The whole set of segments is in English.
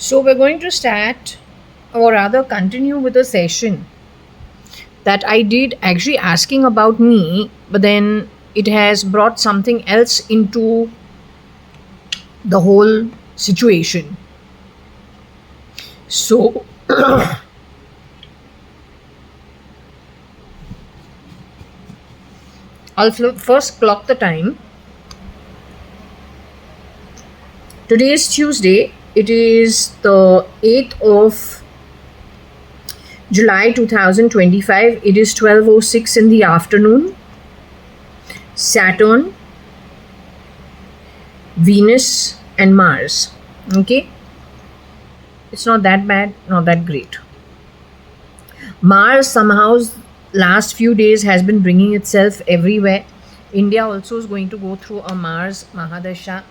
So, we're going to start, or rather, continue with a session that I did actually asking about me, but then it has brought something else into the whole situation. So, I'll first clock the time. Today is Tuesday. It is the 8th of July 2025. It is 12:06 in the afternoon. Saturn, Venus, and Mars. Okay, it's not that bad, not that great. Mars somehow last few days has been bringing itself everywhere. India also is going to go through a Mars Mahadasha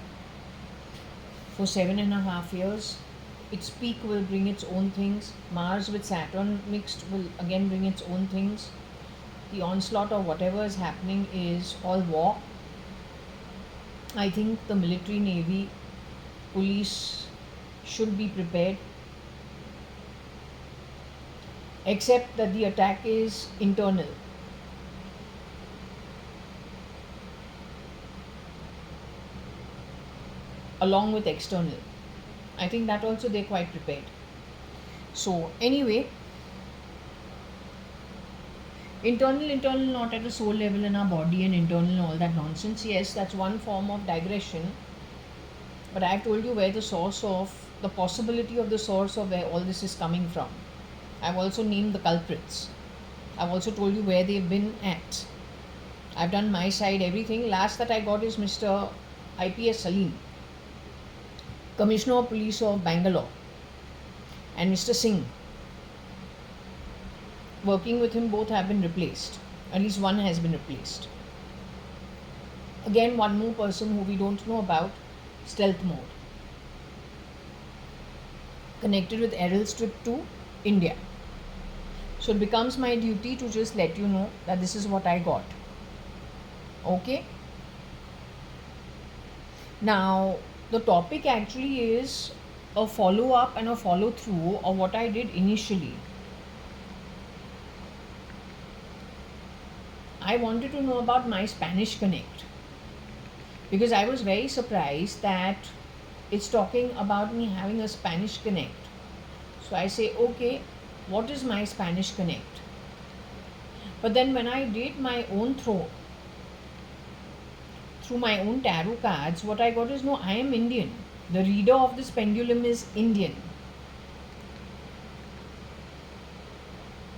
for 7.5 years. Its peak will bring its own things. Mars with Saturn mixed will again bring its own things. The onslaught of whatever is happening is all war. I think the military, navy, police should be prepared, except that the attack is internal. Along with external. I think that also they're quite prepared. So, anyway, internal, not at a soul level in our body and internal and all that nonsense. Yes, that's one form of digression. But I've told you where the source of the possibility of the source of where all this is coming from. I've also named the culprits. I've also told you where they've been at. I've done my side, everything. Last that I got is Mr. IPS Salim, Commissioner of Police of Bangalore, and Mr. Singh. Working with him, both have been replaced. At least one has been replaced. Again, one more person who we don't know about, stealth mode. Connected with Errol's trip to India. So it becomes my duty to just let you know that this is what I got. Okay? Now, the topic actually is a follow up and a follow through of what I did initially. I wanted to know about my Spanish Connect because I was very surprised that it's talking about me having a Spanish Connect. So I say, okay, what is my Spanish Connect? But then when I did my own through my own tarot cards, what I got is no, I am Indian. The reader of this pendulum is Indian.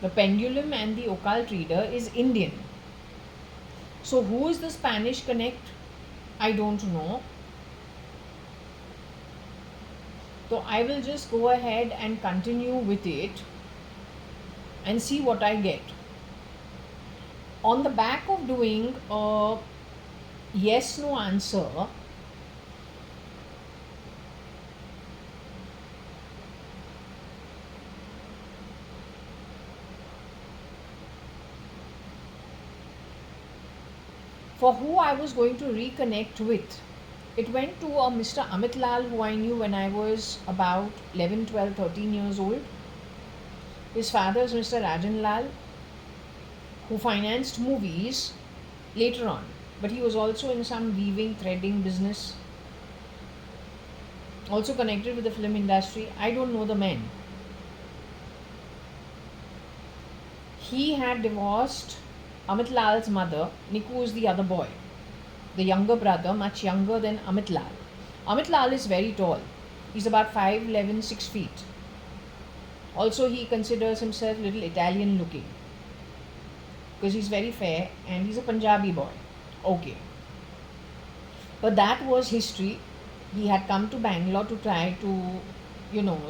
The pendulum and the occult reader is Indian. So who is the Spanish Connect? I don't know. So I will just go ahead and continue with it and see what I get. On the back of doing a yes no answer, for who I was going to reconnect with, it went to a Mr. Amit Lal who I knew when I was about 11, 12, 13 years old. His father is Mr. Rajan Lal, who financed movies later on, but he was also in some weaving, threading business, also connected with the film industry. I don't know the man. He had divorced Amit Lal's mother. Niku is the other boy, the younger brother, much younger than Amit Lal. Amit Lal is very tall. He's about 5'11", 6 feet. Also, he considers himself a little Italian looking because he's very fair and he's a Punjabi boy. Okay. But that was history. He had come to Bangalore to try to,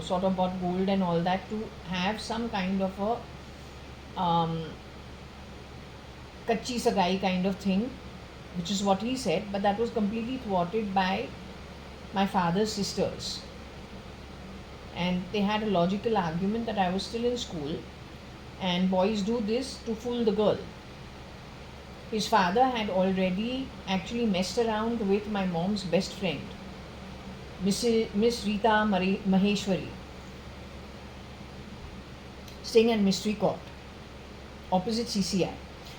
sort of bought gold and all that to have some kind of a kachi sagai kind of thing, which is what he said, but that was completely thwarted by my father's sisters. And they had a logical argument that I was still in school and boys do this to fool the girl. His father had already actually messed around with my mom's best friend, Miss Rita Maheshwari, staying at Mystery Court, opposite CCI.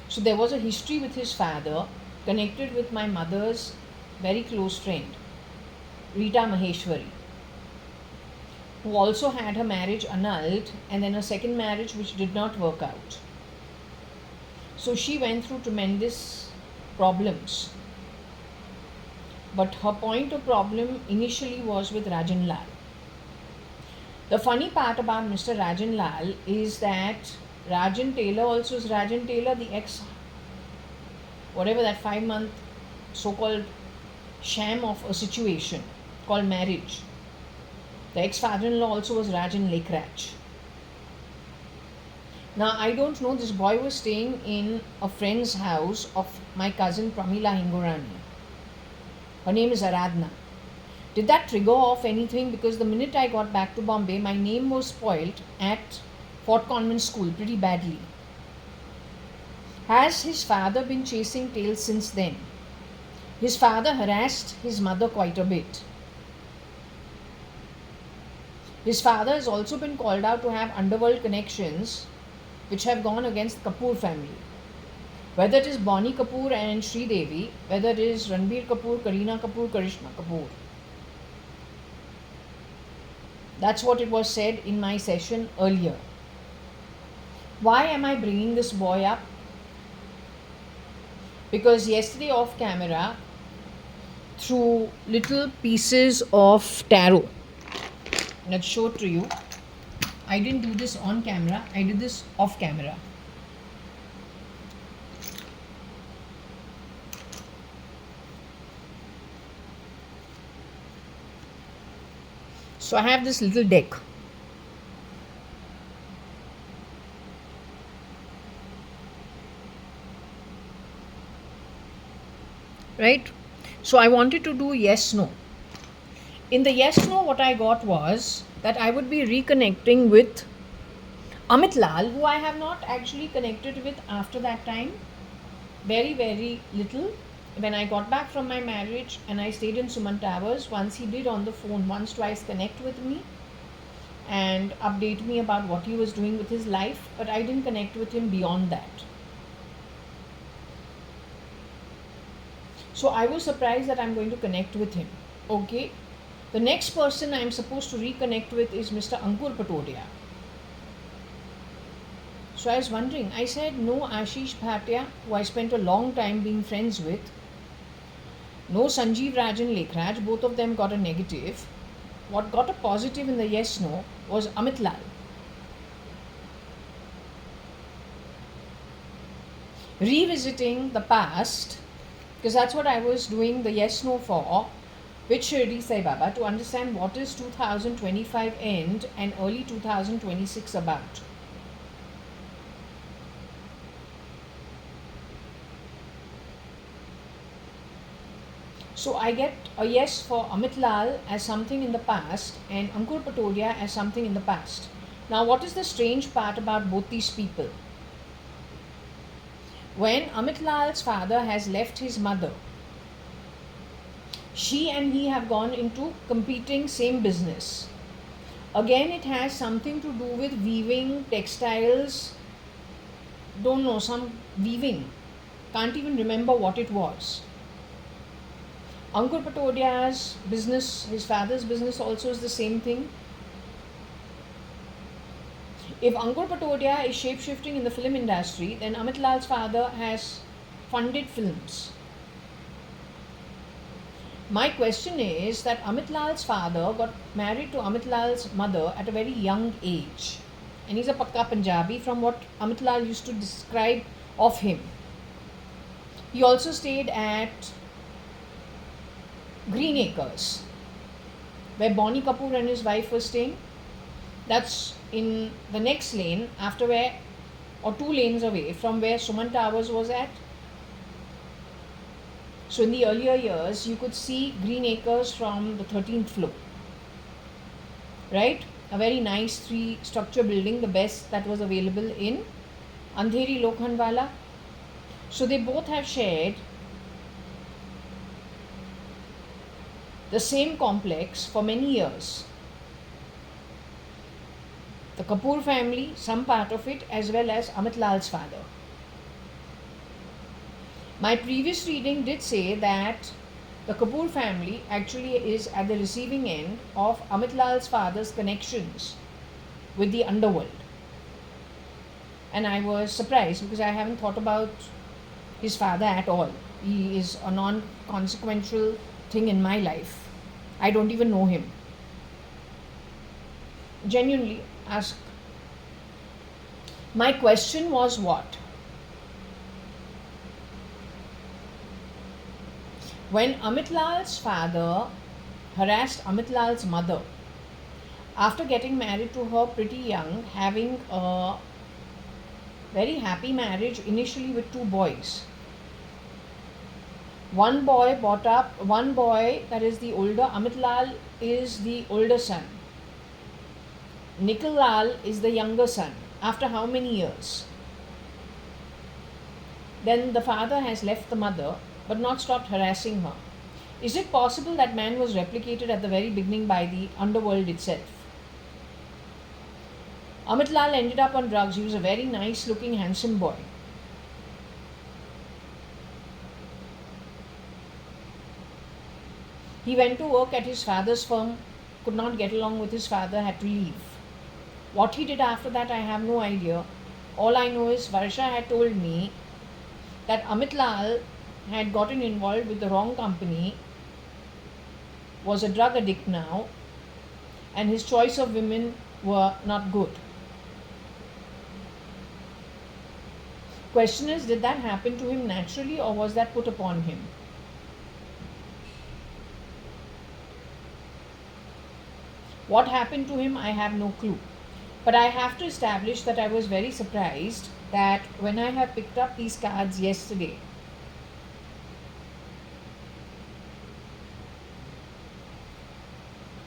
So there was a history with his father, connected with my mother's very close friend, Rita Maheshwari, who also had her marriage annulled and then a second marriage which did not work out. So she went through tremendous problems. But her point of problem initially was with Rajan Lal. The funny part about Mr. Rajan Lal is that Rajan Taylor also is Rajan Taylor, the ex, whatever that 5-month so-called sham of a situation called marriage. The ex-father-in-law also was Rajan Lekrach. Now I don't know, this boy was staying in a friend's house of my cousin Pramila Hingorani. Her name is Aradhna. Did that trigger off anything? Because the minute I got back to Bombay, my name was spoilt at Fort Convent School pretty badly. Has his father been chasing tails since then? His father harassed his mother quite a bit. His father has also been called out to have underworld connections which have gone against the Kapoor family. Whether it is Bonnie Kapoor and Sri Devi, whether it is Ranbir Kapoor, Kareena Kapoor, Karishma Kapoor. That's what it was said in my session earlier. Why am I bringing this boy up? Because yesterday off camera, through little pieces of tarot, let's show it to you. I didn't do this on camera, I did this off camera. So I have this little deck. Right? So I wanted to do yes, no. In the yes, no, what I got was that I would be reconnecting with Amit Lal, who I have not actually connected with after that time. Very, very little. When I got back from my marriage and I stayed in Suman Towers, once he did on the phone, once, twice connect with me and update me about what he was doing with his life, but I didn't connect with him beyond that. So I was surprised that I'm going to connect with him. Okay. The next person I'm supposed to reconnect with is Mr. Ankur Patodia. So I was wondering, I said no Ashish Bhatia, who I spent a long time being friends with, no Sanjeev Rajan Lekraj, both of them got a negative. What got a positive in the yes no was Amit Lal. Revisiting the past, because that's what I was doing the yes no for, with Shirdi Sai Baba, to understand what is 2025 end and early 2026 about. So I get a yes for Amit Lal as something in the past and Ankur Patodia as something in the past. Now what is the strange part about both these people? When Amit Lal's father has left his mother, she and he have gone into competing same business. Again, it has something to do with weaving, textiles, don't know, some weaving. Can't even remember what it was. Ankur Patodia's business, his father's business also is the same thing. If Ankur Patodia is shape-shifting in the film industry, then Amit Lal's father has funded films. My question is that Amit Lal's father got married to Amit Lal's mother at a very young age. And he's a Pakka Punjabi from what Amit Lal used to describe of him. He also stayed at Green Acres, where Bonnie Kapoor and his wife were staying. That's in the next lane after where, or 2 lanes away from where Suman Towers was at. So in the earlier years, you could see Green Acres from the 13th floor. Right? A very nice 3-structure building, the best that was available in Andheri Lokhandwala. So they both have shared the same complex for many years. The Kapoor family, some part of it, as well as Amit Lal's father. My previous reading did say that the Kapoor family actually is at the receiving end of Amit Lal's father's connections with the underworld. And I was surprised because I haven't thought about his father at all. He is a non consequential thing in my life. I don't even know him. Genuinely ask. My question was what? When Amit Lal's father harassed Amit Lal's mother after getting married to her pretty young, having a very happy marriage initially with 2 boys. One boy that is the older, Amit Lal is the older son. Nikhil Lal is the younger son. After how many years? Then the father has left the mother but not stopped harassing her. Is it possible that man was replicated at the very beginning by the underworld itself? Amit Lal ended up on drugs. He was a very nice looking, handsome boy. He went to work at his father's firm, could not get along with his father, had to leave. What he did after that, I have no idea. All I know is Varsha had told me that Amit Lal had gotten involved with the wrong company, was a drug addict now, and his choice of women were not good. Question is, did that happen to him naturally or was that put upon him? What happened to him, I have no clue. But I have to establish that I was very surprised that when I have picked up these cards yesterday,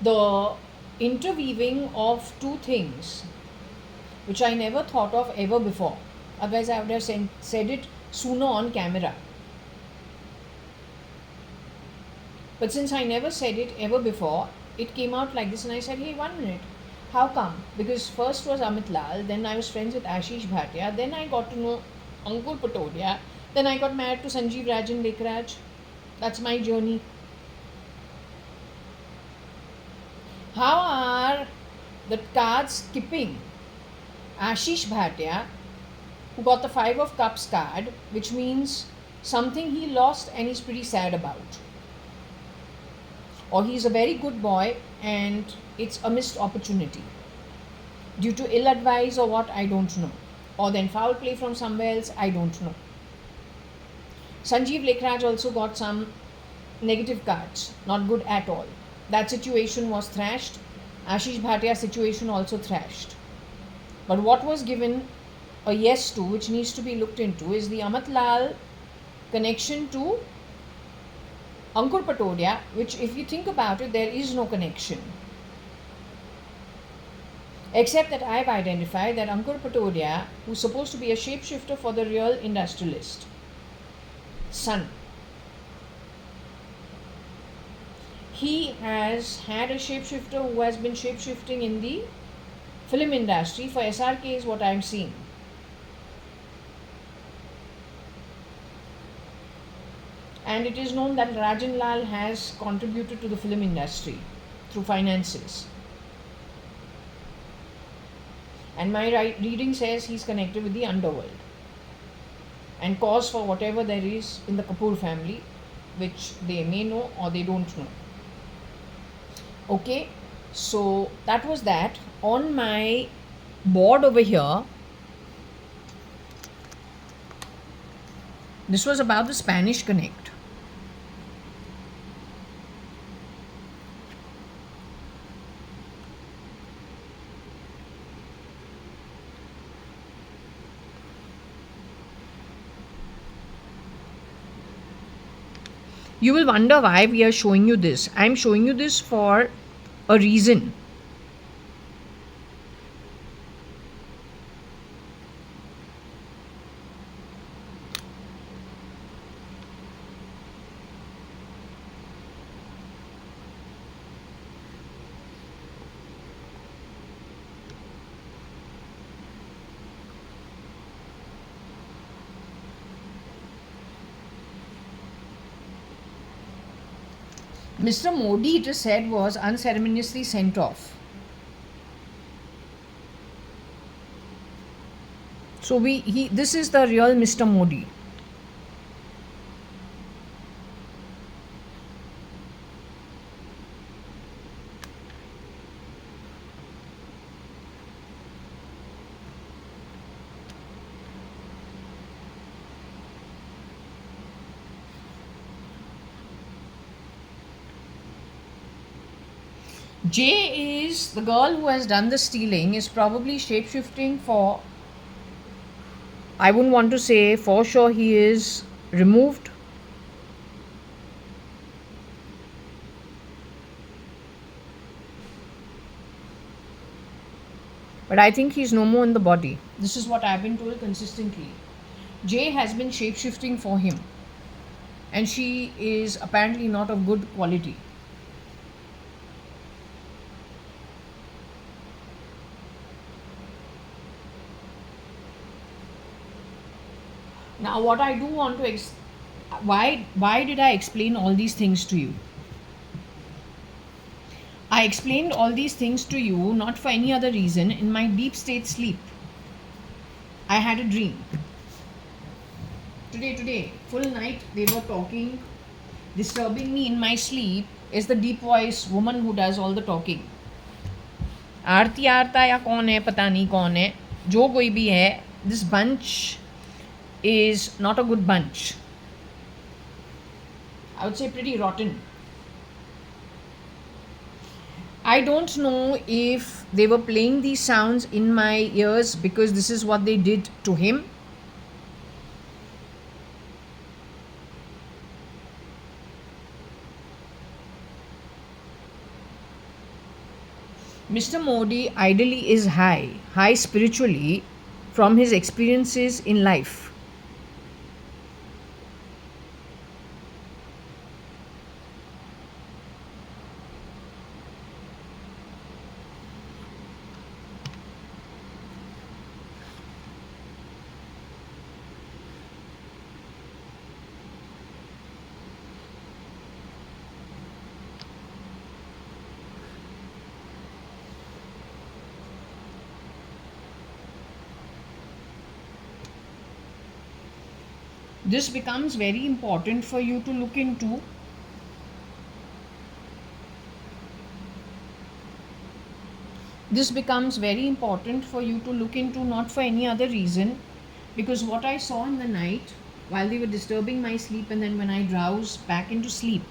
the interweaving of 2 things which I never thought of ever before. Otherwise, I would have said it sooner on camera. But since I never said it ever before, it came out like this, and I said, hey, 1 minute. How come? Because first was Amit Lal, then I was friends with Ashish Bhatia, then I got to know Ankur Patodia, then I got married to Sanjeev Rajan Lekhraj. That's my journey. How are the cards skipping Ashish Bhatia, who got the 5 of Cups card, which means something he lost and he's pretty sad about? Or he's a very good boy and it's a missed opportunity due to ill advice or what, I don't know. Or then foul play from somewhere else, I don't know. Sanjeev Lekhraj also got some negative cards, not good at all. That situation was thrashed. Ashish Bhatia's situation also thrashed. But what was given a yes to, which needs to be looked into, is the Amit Lal connection to Ankur Patodia, which if you think about it, there is no connection. Except that I've identified that Ankur Patodia, who's supposed to be a shapeshifter for the real industrialist, son, he has had a shapeshifter who has been shapeshifting in the film industry for SRK is what I'm seeing. And it is known that Rajan Lal has contributed to the film industry through finances. And my reading says he's connected with the underworld and cause for whatever there is in the Kapoor family, which they may know or they don't know. Okay, so that was that. On my board over here, this was about the Spanish Connect. You will wonder why we are showing you this. I am showing you this for a reason. Mr. Modi, it is said, was unceremoniously sent off. So this is the real Mr. Modi. Jay is the girl who has done the stealing, is probably shapeshifting for, I wouldn't want to say for sure he is removed. But I think he's no more in the body. This is what I've been told consistently. Jay has been shapeshifting for him. And she is apparently not of good quality. Now, what I do want to why did I explain all these things to you? I explained all these things to you not for any other reason. In my deep state sleep, I had a dream. Today, full night they were talking. Disturbing me in my sleep is the deep voice woman who does all the talking. आरती आरता या कौन है पता नहीं कौन है, जो कोई भी है, this bunch is not a good bunch. I would say pretty rotten. I don't know if they were playing these sounds in my ears because this is what they did to him. Mr. Modi ideally is high spiritually from his experiences in life. This becomes very important for you to look into. This becomes very important for you to look into, not for any other reason, because what I saw in the night while they were disturbing my sleep, and then when I drowse back into sleep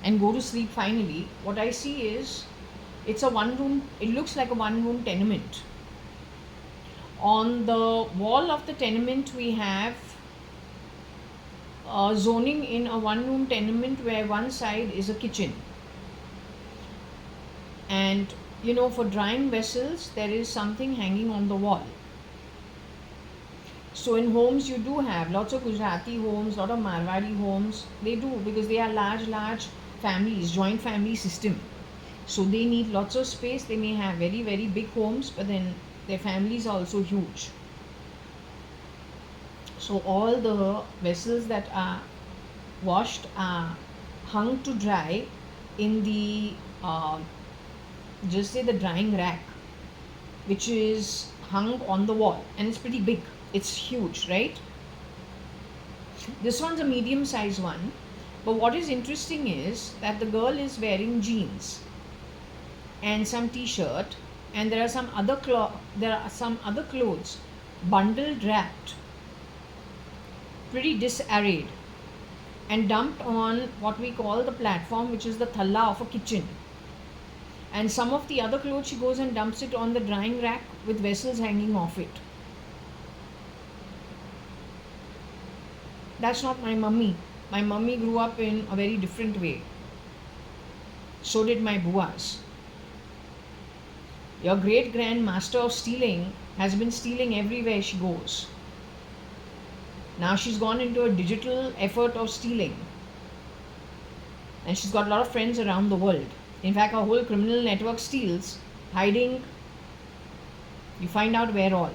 and go to sleep finally, what I see is it looks like a one room tenement. On the wall of the tenement we have zoning in a one room tenement where one side is a kitchen, and for drying vessels there is something hanging on the wall. So in homes you do have lots of Gujarati homes, lot of Marwari homes, they do, because they are large families, joint family system, so they need lots of space. They may have very very big homes, but then their families are also huge. So all the vessels that are washed are hung to dry in the just say the drying rack, which is hung on the wall, and it's pretty big, it's huge, right? This one's a medium size one, but what is interesting is that the girl is wearing jeans and some t-shirt, and there are some other clothes bundled, wrapped, pretty disarrayed, and dumped on what we call the platform, which is the thalla of a kitchen. And some of the other clothes she goes and dumps it on the drying rack with vessels hanging off it. That's not my mummy. My mummy grew up in a very different way. So did my buas. Your great grand master of stealing has been stealing everywhere she goes. Now she's gone into a digital effort of stealing, and she's got a lot of friends around the world. In fact, her whole criminal network steals, hiding, you find out where all.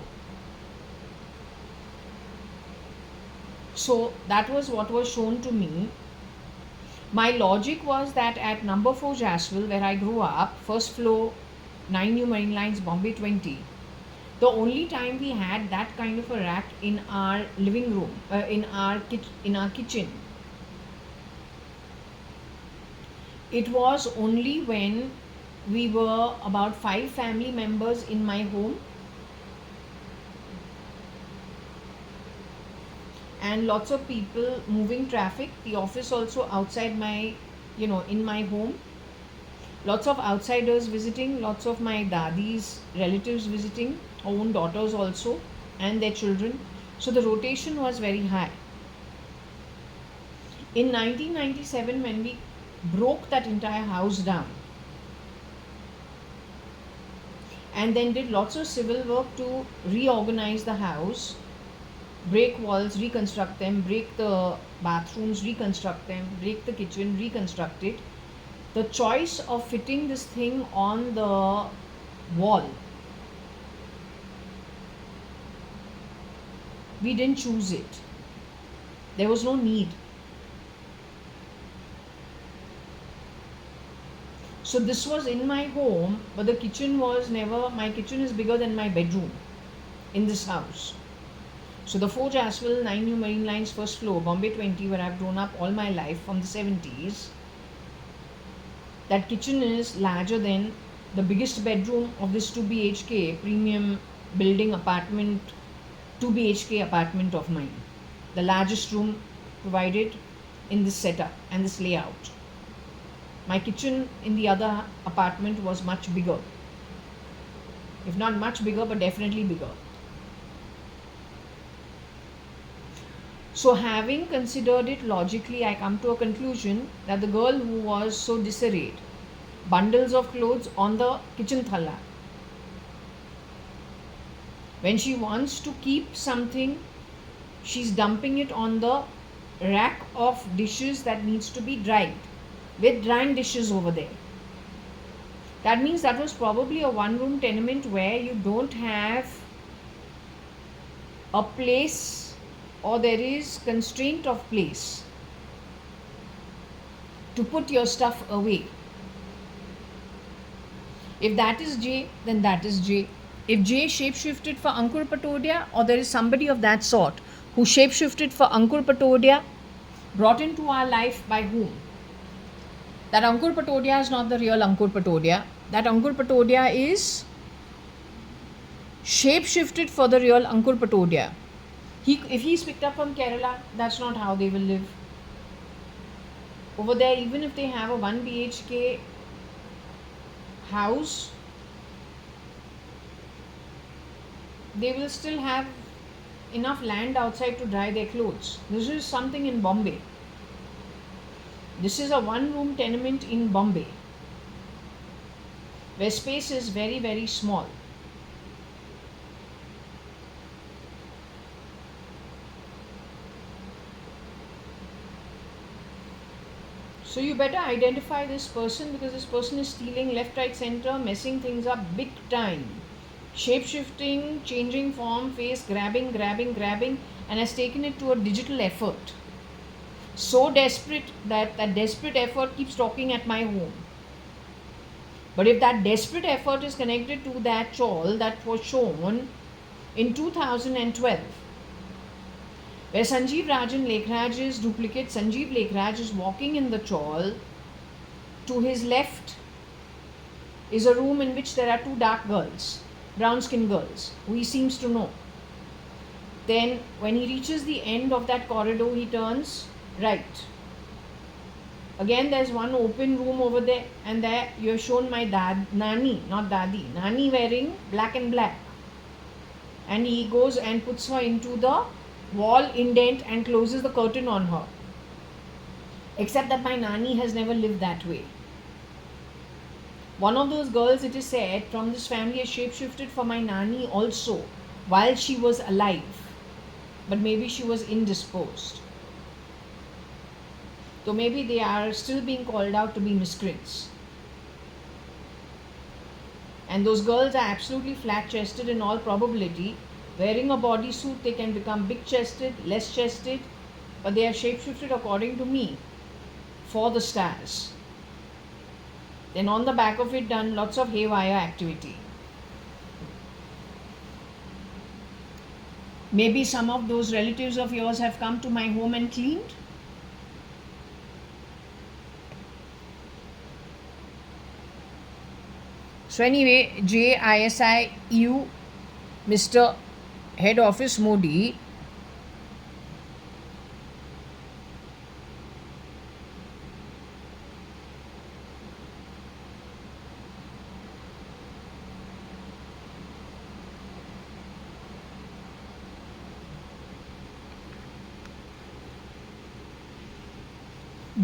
So that was what was shown to me. My logic was that at number 4 Jaswell, where I grew up, first floor, 9 New Marine Lines, Bombay 20, the only time we had that kind of a rack in our living room, in our kitchen, it was only when we were about 5 family members in my home, and lots of people moving traffic, the office also outside my, in my home, lots of outsiders visiting, lots of my dadi's relatives visiting, own daughters also, and their children. So the rotation was very high. In 1997, when we broke that entire house down and then did lots of civil work to reorganize the house, break walls, reconstruct them, break the bathrooms, reconstruct them, break the kitchen, reconstruct it, the choice of fitting this thing on the wall, we didn't choose it. There was no need. So this was in my home, but the kitchen was never, my kitchen is bigger than my bedroom in this house. So the 4 Jaswell, 9 New Marine Lines, first floor, Bombay 20, where I've grown up all my life from the 70s, that kitchen is larger than the biggest bedroom of this 2 BHK premium building apartment, 2 BHK apartment of mine. The largest room provided in this setup and this layout. My kitchen in the other apartment was much bigger. If not much bigger, but definitely bigger. So having considered it logically, I come to a conclusion that the girl who was so disarrayed, bundles of clothes on the kitchen thalla, when she wants to keep something, she's dumping it on the rack of dishes that needs to be dried, with drying dishes over there. That means that was probably a one-room tenement where you don't have a place, or there is constraint of place to put your stuff away. If that is J, then that is J. If J shapeshifted for Ankur Patodia, or there is somebody of that sort who shapeshifted for Ankur Patodia, brought into our life by whom? That Ankur Patodia is not the real Ankur Patodia. That Ankur Patodia is shapeshifted for the real Ankur Patodia. If he's picked up from Kerala, that's not how they will live. Over there, even if they have a 1 BHK house, they will still have enough land outside to dry their clothes. This is something in Bombay. This is a one-room tenement in Bombay, where space is very, very small. So you better identify this person, because this person is stealing left, right, center, messing things up big time. Shape-shifting, changing form, face, grabbing, and has taken it to a digital effort. So desperate that that desperate effort keeps talking at my home. But if that desperate effort is connected to that chawl that was shown in 2012, where Sanjeev Rajan Lekhraj's duplicate Sanjeev Lekhraj is walking in the chawl, to his left is a room in which there are 2 dark girls, brown skinned girls, who he seems to know. Then when he reaches the end of that corridor, he turns right. Again, there's one open room over there, and there you have shown my Nani, not Dadi, Nani wearing black and black. And he goes and puts her into the wall indent and closes the curtain on her. Except that my Nani has never lived that way. One of those girls, it is said, from this family has shapeshifted for my Nani also while she was alive. But maybe she was indisposed. So maybe they are still being called out to be miscreants. And those girls are absolutely flat-chested in all probability. Wearing a bodysuit, they can become big-chested, less chested, but they are shapeshifted according to me for the stars. Then on the back of it done lots of haywire activity. Maybe some of those relatives of yours have come to my home and cleaned. So anyway, JISIU, Mr. Head Office Modi,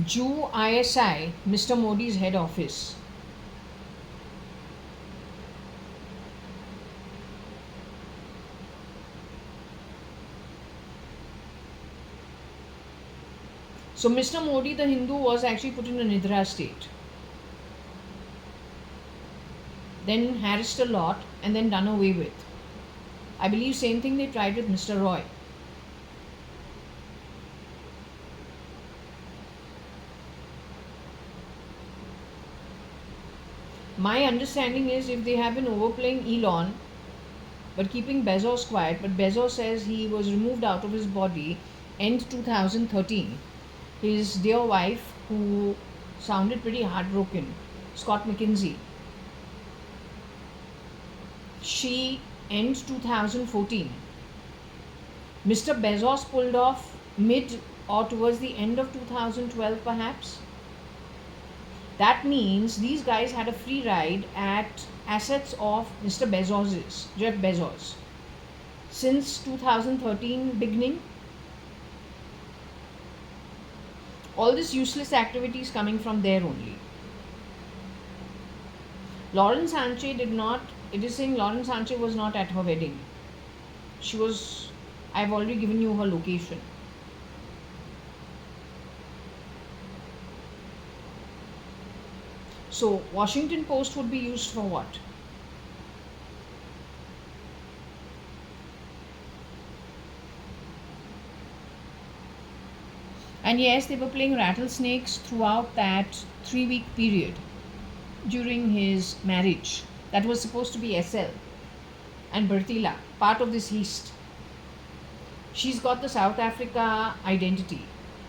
Jew ISI, Mr. Modi's head office. So Mr. Modi, the Hindu, was actually put in a Nidra state. Then harassed a lot and then done away with. I believe same thing they tried with Mr. Roy. My understanding is if they have been overplaying Elon but keeping Bezos quiet, but Bezos says he was removed out of his body end 2013. His dear wife, who sounded pretty heartbroken, Scott McKinsey, she ends 2014. Mr. Bezos pulled off mid or towards the end of 2012 perhaps. That means these guys had a free ride at assets of Mr. Bezos's, Jeff Bezos, since 2013 beginning. All this useless activity is coming from there only. Lauren Sanchez did not, it is saying Lauren Sanchez was not at her wedding. She was, I've already given you her location. So Washington Post would be used for what? And yes, they were playing rattlesnakes throughout that 3-week period during his marriage. That was supposed to be SL and Bertila, part of this East. She's got the South Africa identity,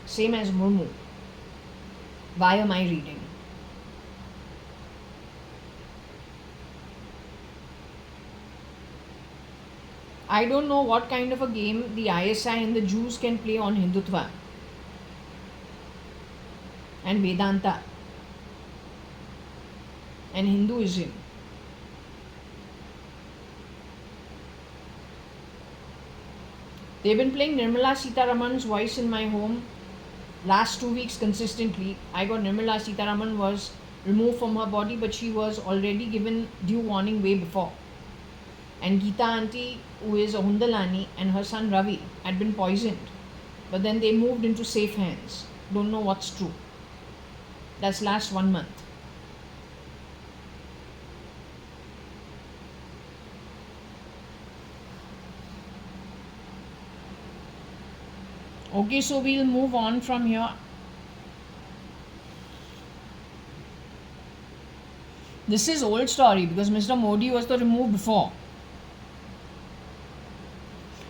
same as Murmu, via my reading. I don't know what kind of a game the ISI and the Jews can play on Hindutva and Vedanta and Hinduism. They've been playing Nirmala Sitharaman's voice in my home last 2 weeks consistently. I got Nirmala Sitharaman was removed from her body, but she was already given due warning way before. And Geeta auntie, who is a Hundalani, and her son Ravi had been poisoned. But then they moved into safe hands. Don't know what's true. That's last 1 month. Okay, so we'll move on from here. This is old story because Mr. Modi was the removed before.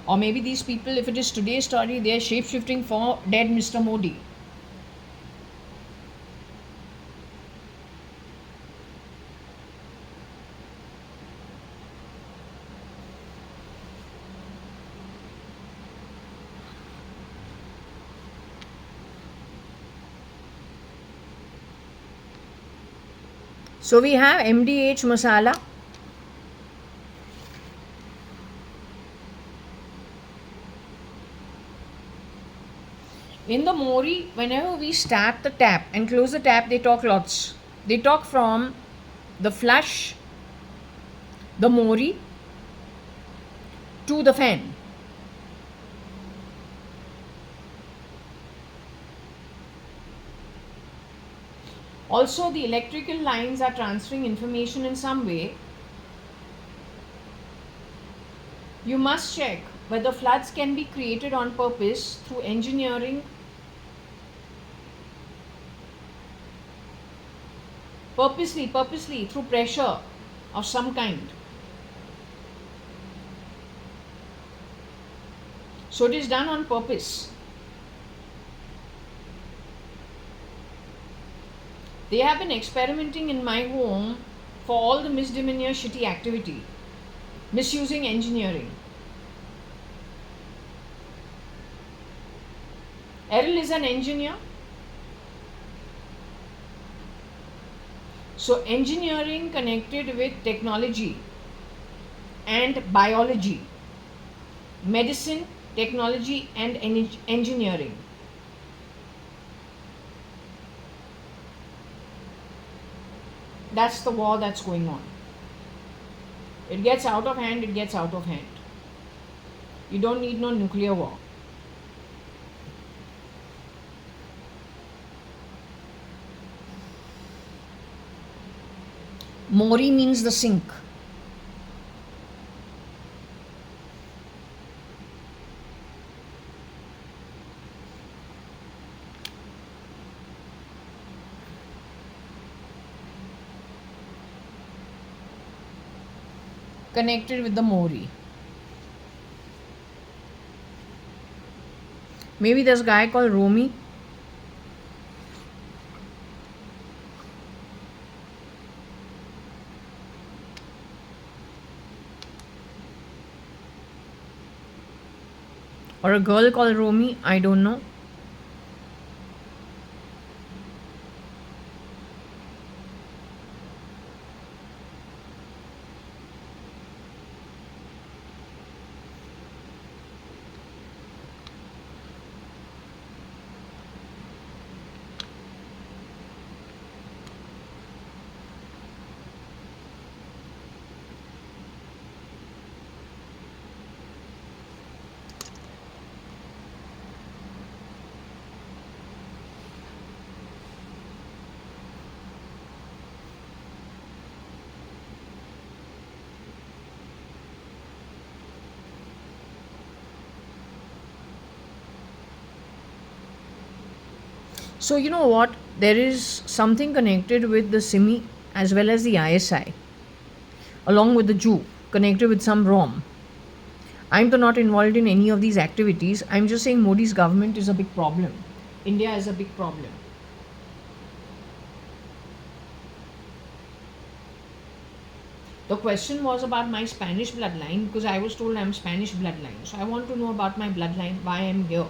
Or maybe these people, if it is today's story, they are shape-shifting for dead Mr. Modi. So we have MDH masala. In the Mori, whenever we start the tap and close the tap, they talk lots. They talk from the flush, the Mori, to the fan. Also, the electrical lines are transferring information in some way. You must check whether floods can be created on purpose through engineering purposely, through pressure of some kind. So it is done on purpose. They have been experimenting in my home for all the misdemeanor shitty activity, misusing engineering. Errol is an engineer. So engineering connected with technology and biology, medicine, technology and engineering. That's the war that's going on. It gets out of hand, it gets out of hand. You don't need no nuclear war. Mori means the sink. Connected with the Mori. Maybe there's a guy called Romy. Or a girl called Romy, I don't know. So you know what? There is something connected with the Simi as well as the ISI, along with the Jew, connected with some ROM. I'm not involved in any of these activities. I'm just saying Modi's government is a big problem. India is a big problem. The question was about my Spanish bloodline because I was told I'm Spanish bloodline. So I want to know about my bloodline, why I'm here.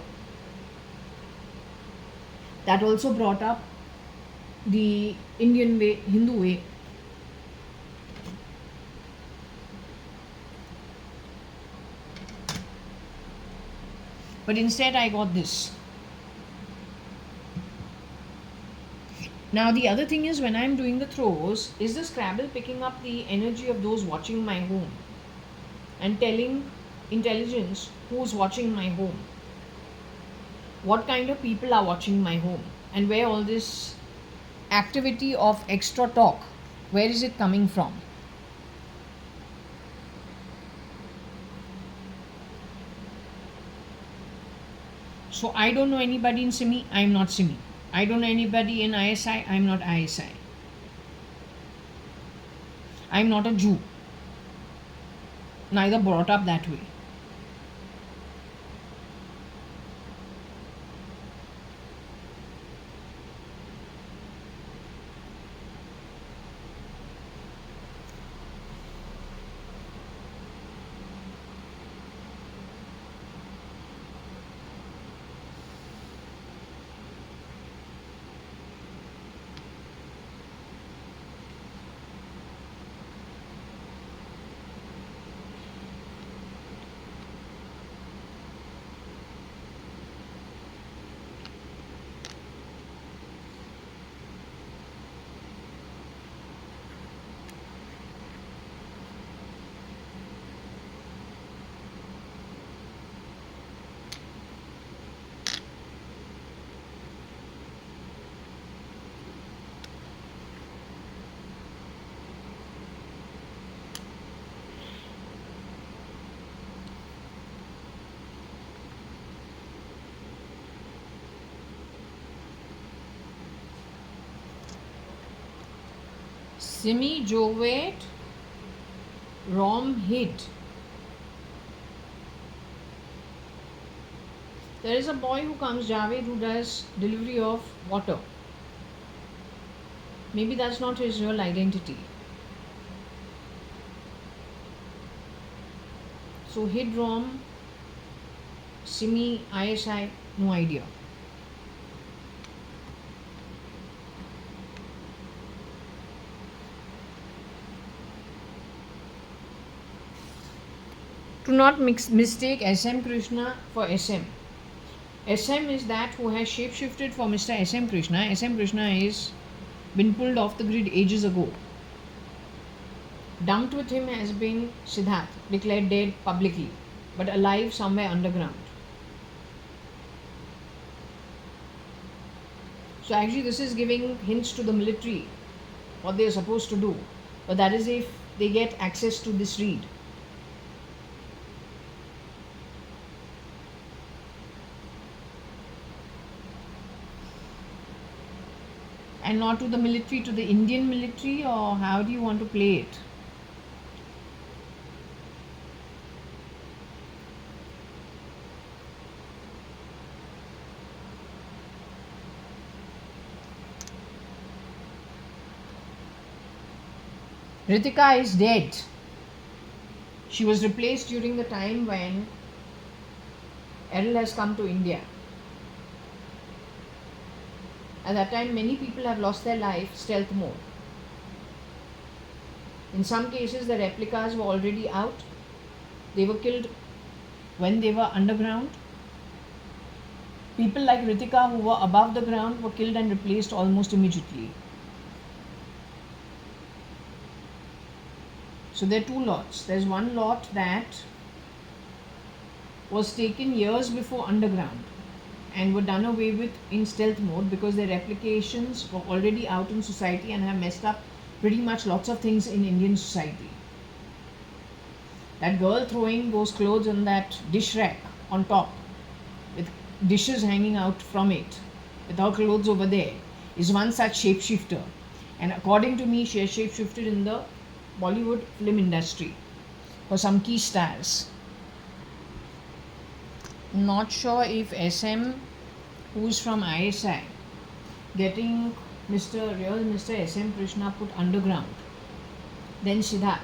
That also brought up the Indian way, Hindu way. But instead I got this. Now the other thing is, when I'm doing the throws, is the Scrabble picking up the energy of those watching my home and telling intelligence who's watching my home? What kind of people are watching my home? And where all this activity of extra talk, where is it coming from? So I don't know anybody in Simi, I'm not Simi. I don't know anybody in ISI, I'm not ISI. I'm not a Jew. Neither brought up that way. Simi, Jovet, Rom, Hit. There is a boy who comes, Javed, who does delivery of water. Maybe that's not his real identity. So Hid, Rom, Simi, ISI, no idea. Do not mistake SM Krishna for SM. SM is that who has shapeshifted for Mr. SM Krishna. SM Krishna is been pulled off the grid ages ago. Dumped with him has been Siddharth, declared dead publicly, but alive somewhere underground. So actually this is giving hints to the military, what they are supposed to do. But that is if they get access to this read. And not to the military, to the Indian military, or how do you want to play it? Ritika is dead. She was replaced during the time when Errol has come to India. At that time, many people have lost their life stealth mode. In some cases, the replicas were already out. They were killed when they were underground. People like Ritika who were above the ground were killed and replaced almost immediately. So there are two lots. There's one lot that was taken years before underground and were done away with in stealth mode because their replications were already out in society and have messed up pretty much lots of things in Indian society. That girl throwing those clothes on that dish rack on top with dishes hanging out from it with her clothes over there is one such shapeshifter. And according to me, she has shapeshifted in the Bollywood film industry for some key stars. Not sure if SM, who's from ISI, getting Mr. SM Krishna put underground. Then Siddharth,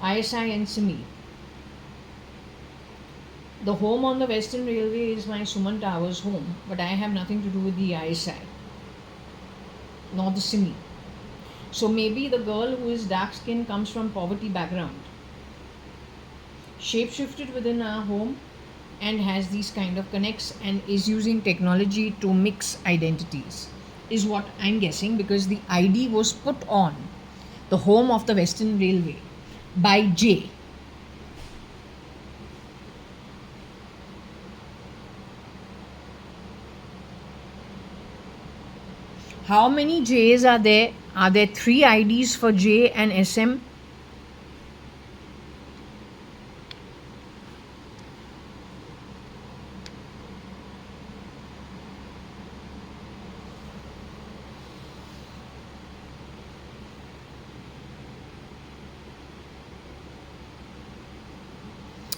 ISI and Simi. The home on the Western Railway is my Suman Towers home, but I have nothing to do with the ISI, nor the Simi. So maybe the girl who is dark skinned comes from poverty background, shapeshifted within our home and has these kind of connects and is using technology to mix identities, is what I'm guessing, because the ID was put on the home of the Western Railway by J. How many J's are there? Are there 3 IDs for J and SM?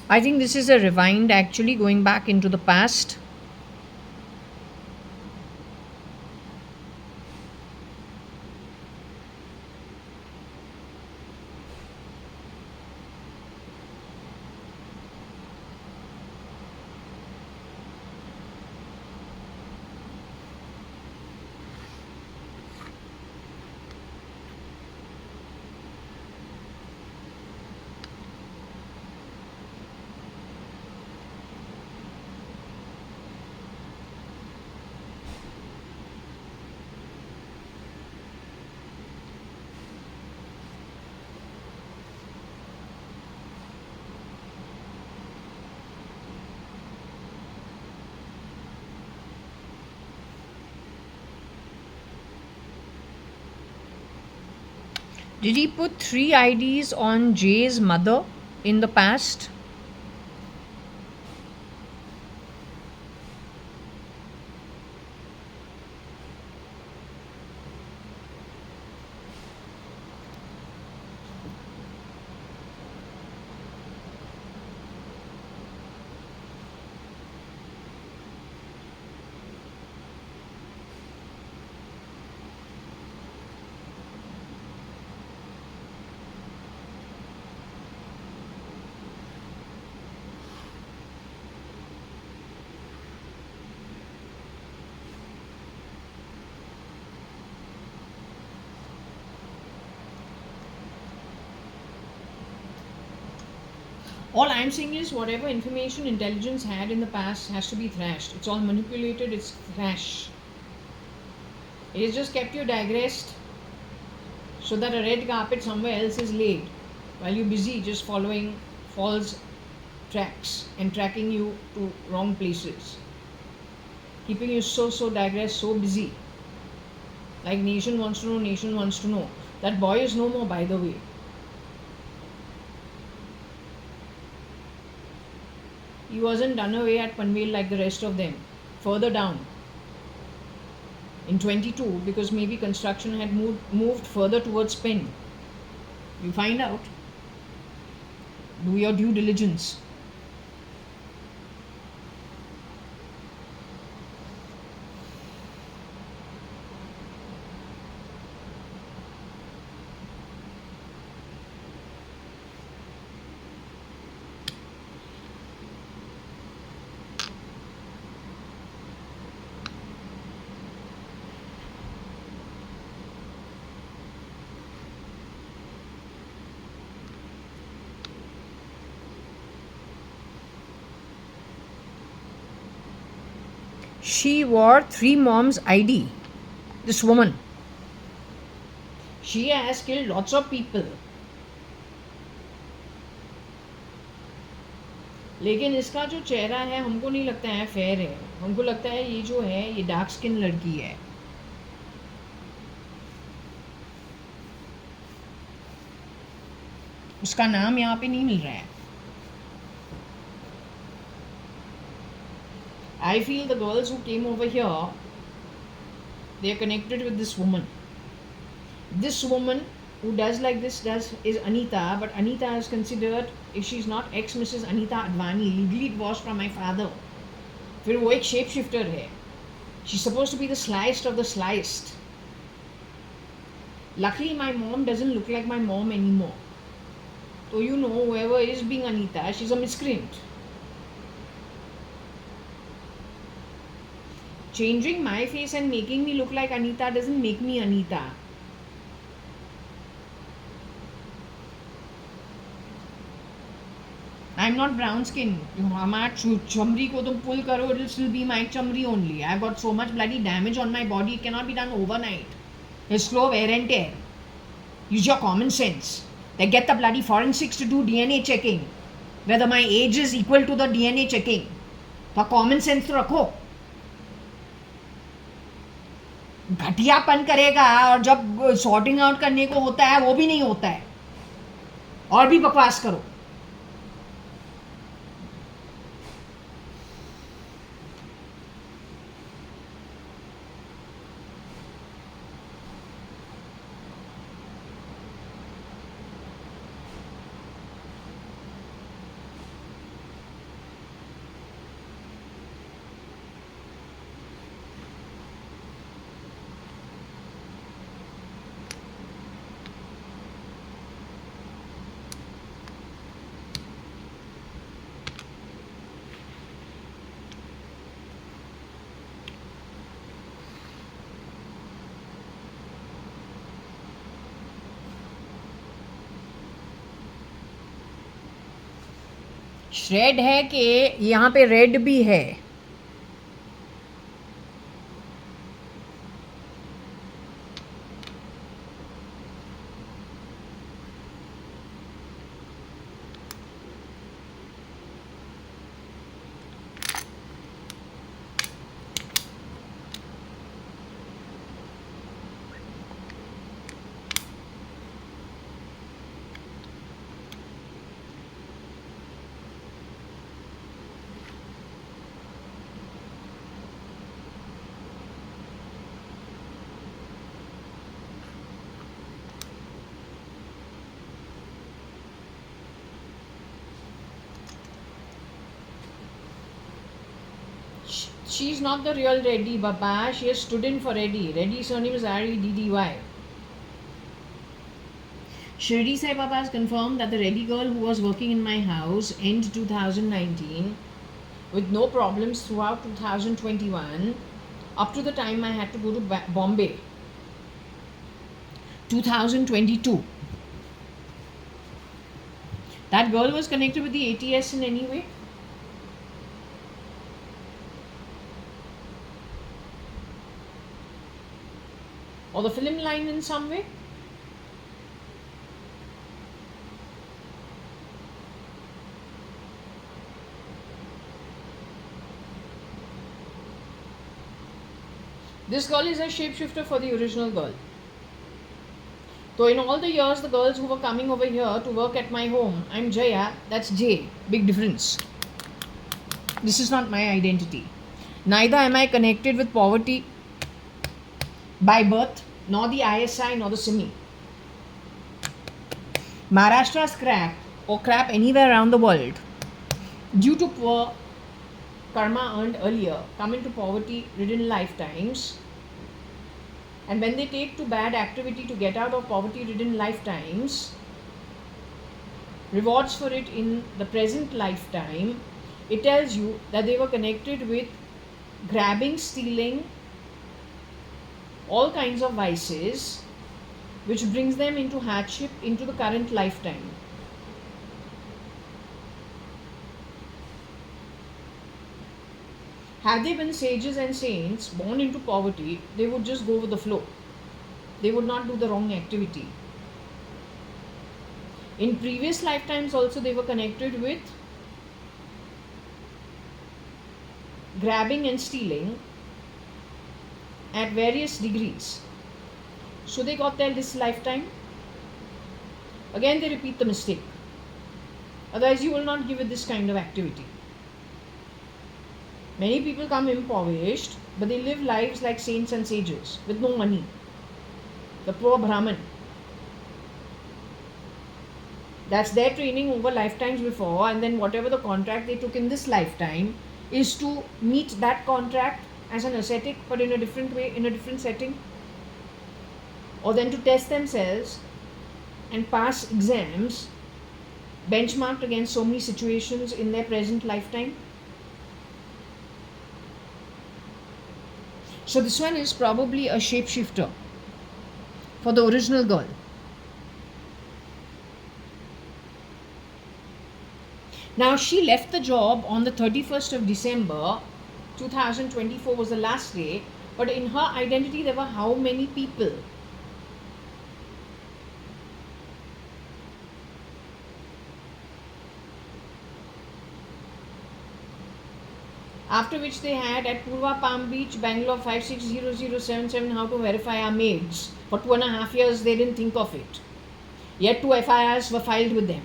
I think this is a rewind actually, going back into the past. Did he put 3 IDs on J's mother in the past? All I'm saying is whatever information intelligence had in the past has to be thrashed. It's all manipulated, it's trash. It is just kept you digressed so that a red carpet somewhere else is laid while you're busy just following false tracks and tracking you to wrong places. Keeping you so digressed, so busy. Like nation wants to know, nation wants to know. That boy is no more, by the way. He wasn't done away at Panvel like the rest of them. Further down. In 22, because maybe construction had moved further towards Pen. You find out. Do your due diligence. She wore 3 moms' ID. This woman. She has killed lots of people. लेकिन इसका जो चेहरा है हमको नहीं लगता है fair है. हमको लगता है ये जो है ये डार्क स्किन लड़की है. उसका नाम यहाँ पे नहीं मिल रहा है. I feel the girls who came over here, they are connected with this woman. This woman who does like this is Anita, but Anita is considered, if she's not ex-Mrs. Anita Advani, legally divorced from my father. फिर वो एक shape shifter है. She's supposed to be the sliced of the sliced. Luckily, my mom doesn't look like my mom anymore. So you know, whoever is being Anita, she's a miscreant. Changing my face and making me look like Anita doesn't make me Anita. I'm not brown skin. हमारा चमड़ी को तुम pull करो, it'll still be my चमड़ी only. I've got so much bloody damage on my body, it cannot be done overnight. It's slow wear and tear. Use your common sense. They get the bloody forensics to do DNA checking. Whether my age is equal to the DNA checking. तो common sense तो रखो. घटियापन करेगा और जब sorting out करने को होता है वो भी नहीं होता है और भी बकवास करो. श्रेड है कि यहाँ पे रेड भी है. She's not the real Reddy, Baba. She has stood in for Reddy. Reddy's surname is R-E-D-D-Y. Shirdi Sai Baba has confirmed that the Reddy girl who was working in my house end 2019 with no problems throughout 2021 up to the time I had to go to Bombay 2022. That girl was connected with the ATS in any way? Or the film line in some way? This girl is a shapeshifter for the original girl. So in all the years, the girls who were coming over here to work at my home, I'm Jaya, that's J. Big difference. This is not my identity. Neither am I connected with poverty by birth, nor the ISI, nor the SIMI. Maharashtra's crap, or crap anywhere around the world, due to poor karma earned earlier, come into poverty-ridden lifetimes. And when they take to bad activity to get out of poverty-ridden lifetimes, rewards for it in the present lifetime, it tells you that they were connected with grabbing, stealing, all kinds of vices, which brings them into hardship into the current lifetime. Had they been sages and saints born into poverty, they would just go with the flow. They would not do the wrong activity. In previous lifetimes also they were connected with grabbing and stealing at various degrees. So they got there this lifetime. Again they repeat the mistake. Otherwise you will not give it this kind of activity. Many people come impoverished, but they live lives like saints and sages with no money. The poor Brahmin. That's their training over lifetimes before, and then whatever the contract they took in this lifetime is to meet that contract as an ascetic, but in a different way, in a different setting. Or then to test themselves and pass exams benchmarked against so many situations in their present lifetime. So this one is probably a shapeshifter for the original girl. Now she left the job on the 31st of December 2024 was the last day, but in her identity there were how many people? After which they had at Purva Palm Beach, Bangalore 560077 how to verify our maids. For 2.5 years they didn't think of it. Yet 2 FIRs were filed with them.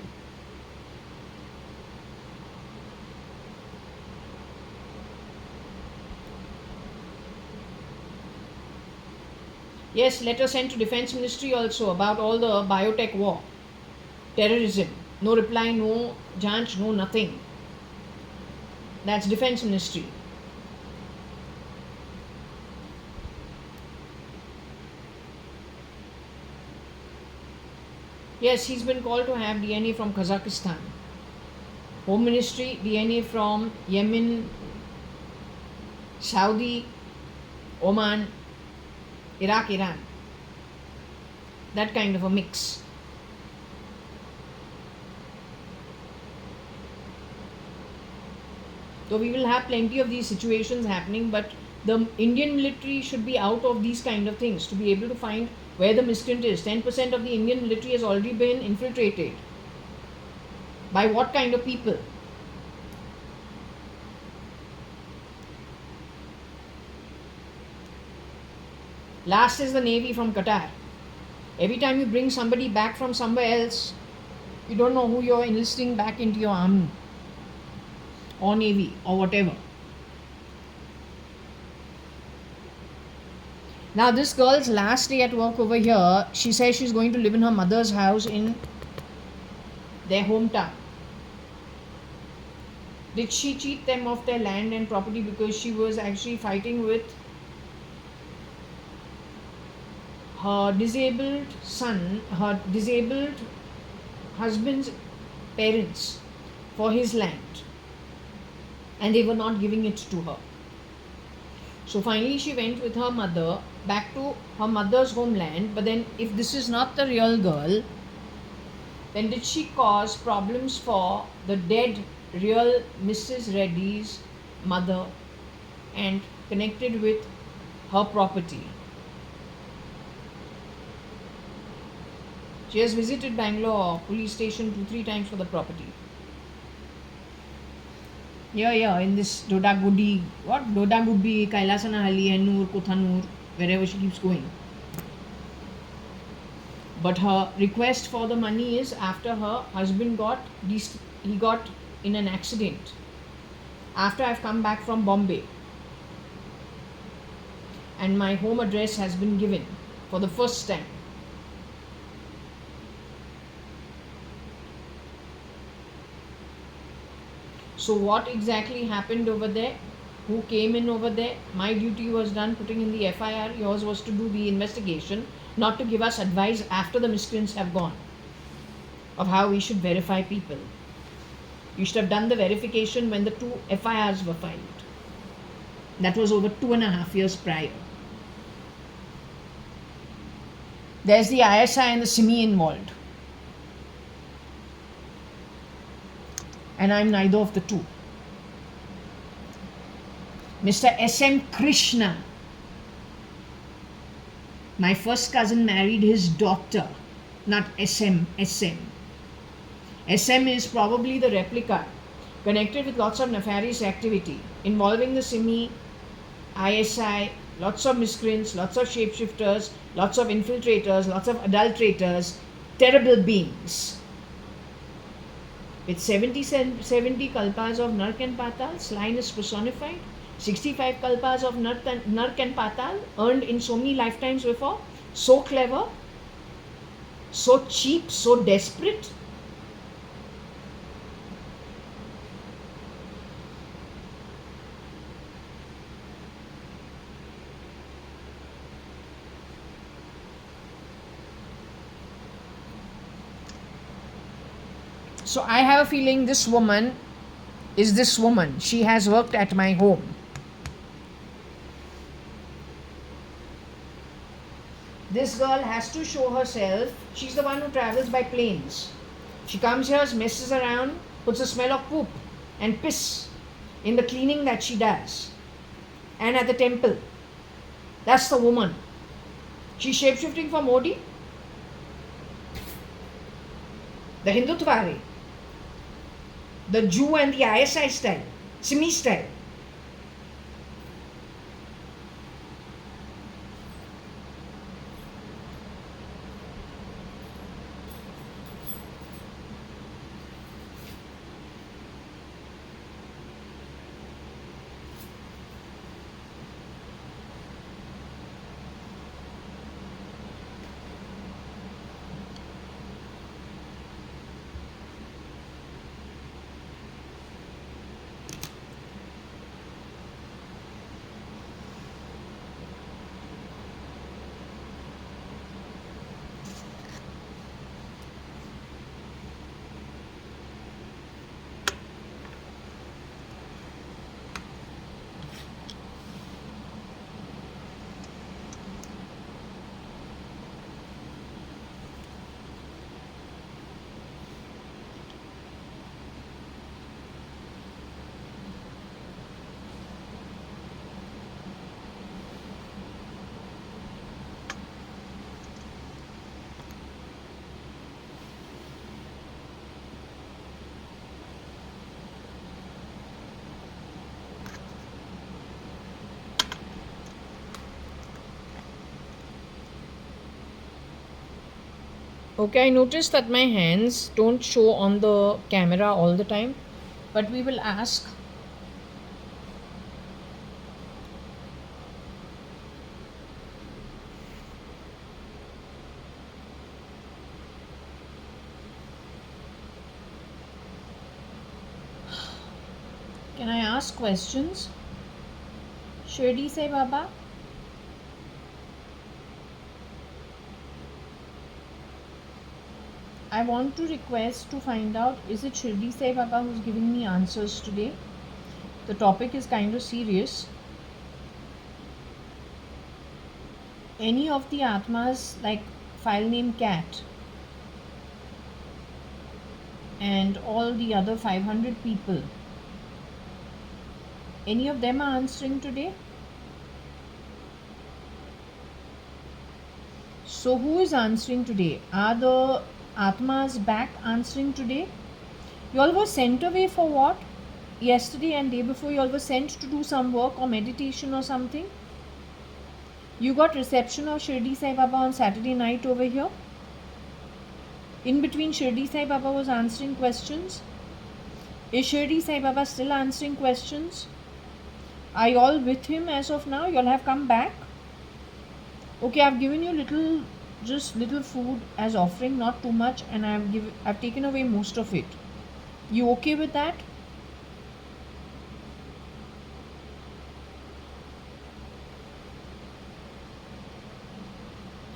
Yes, letter sent to Defence Ministry also about all the biotech war, terrorism. No reply, no janch, no nothing. That's Defence Ministry. Yes, he's been called to have DNA from Kazakhstan. Home Ministry, DNA from Yemen, Saudi, Oman, Iraq, Iran. That kind of a mix. So we will have plenty of these situations happening, but the Indian military should be out of these kind of things to be able to find where the miscreant is. 10% of the Indian military has already been infiltrated. By what kind of people? Last is the Navy from Qatar. Every time you bring somebody back from somewhere else, you don't know who you're enlisting back into your army or Navy or whatever. Now this girl's last day at work over here, she says she's going to live in her mother's house in their hometown. Did she cheat them of their land and property because she was actually fighting with her disabled son, her disabled husband's parents for his land, and they were not giving it to her. So finally she went with her mother back to her mother's homeland. But then if this is not the real girl, then did she cause problems for the dead real Mrs. Reddy's mother and connected with her property? She has visited Bangalore police station 2-3 times for the property. Yeah, in this Dodagudi, Kailasanahalli, Hennur, Kothanur, wherever she keeps going. But her request for the money is after her husband got in an accident. After I've come back from Bombay. And my home address has been given for the first time. So what exactly happened over there? Who came in over there? My duty was done putting in the FIR. Yours was to do the investigation, not to give us advice after the miscreants have gone of how we should verify people. You should have done the verification when the 2 FIRs were filed. That was over 2.5 years prior. There's the ISI and the SIMI involved. And I'm neither of the two. Mr. S.M. Krishna, my first cousin, married his daughter, not SM. SM is probably the replica, connected with lots of nefarious activity involving the SIMI, ISI, lots of miscreants, lots of shapeshifters, lots of infiltrators, lots of adulterators, terrible beings. With 70 kalpas of Nark and Patal, slyness personified, 65 kalpas of Nark and Patal, earned in so many lifetimes before, so clever, so cheap, so desperate. So I have a feeling this woman is this woman. She has worked at my home. This girl has to show herself. She's the one who travels by planes. She comes here, messes around, puts a smell of poop and piss in the cleaning that she does. And at the temple. That's the woman. She's shapeshifting for Modi. The Hindutva, the Jew and the ISI style, Simi style. Okay, I noticed that my hands don't show on the camera all the time, but we will ask. Can I ask questions? Shirdi Sai Baba? I want to request to find out, is it Shirdi Sai Baba who's giving me answers today? The topic is kind of serious. Any of the Atmas, like file name cat, and all the other 500 people, any of them are answering today? So who is answering today? Are the Atmas back answering today? You all were sent away for what? Yesterday and day before, you all were sent to do some work or meditation or something. You got reception of Shirdi Sai Baba on Saturday night over here. In between, Shirdi Sai Baba was answering questions. Is Shirdi Sai Baba still answering questions? Are you all with him as of now? You all have come back? Okay, I've given you just little food as offering, not too much, and I've taken away most of it. You okay with that?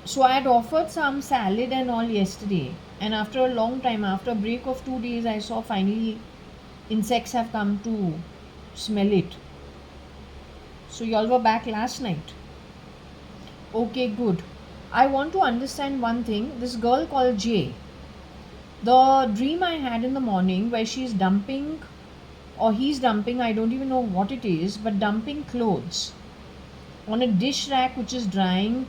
So I had offered some salad and all yesterday, and after a long time, after a break of 2 days, I saw finally insects have come to smell it. So y'all were back last night. Okay, good. I want to understand one thing. This girl called Jay, the dream I had in the morning where she's dumping, or he's dumping, I don't even know what it is, but dumping clothes on a dish rack which is drying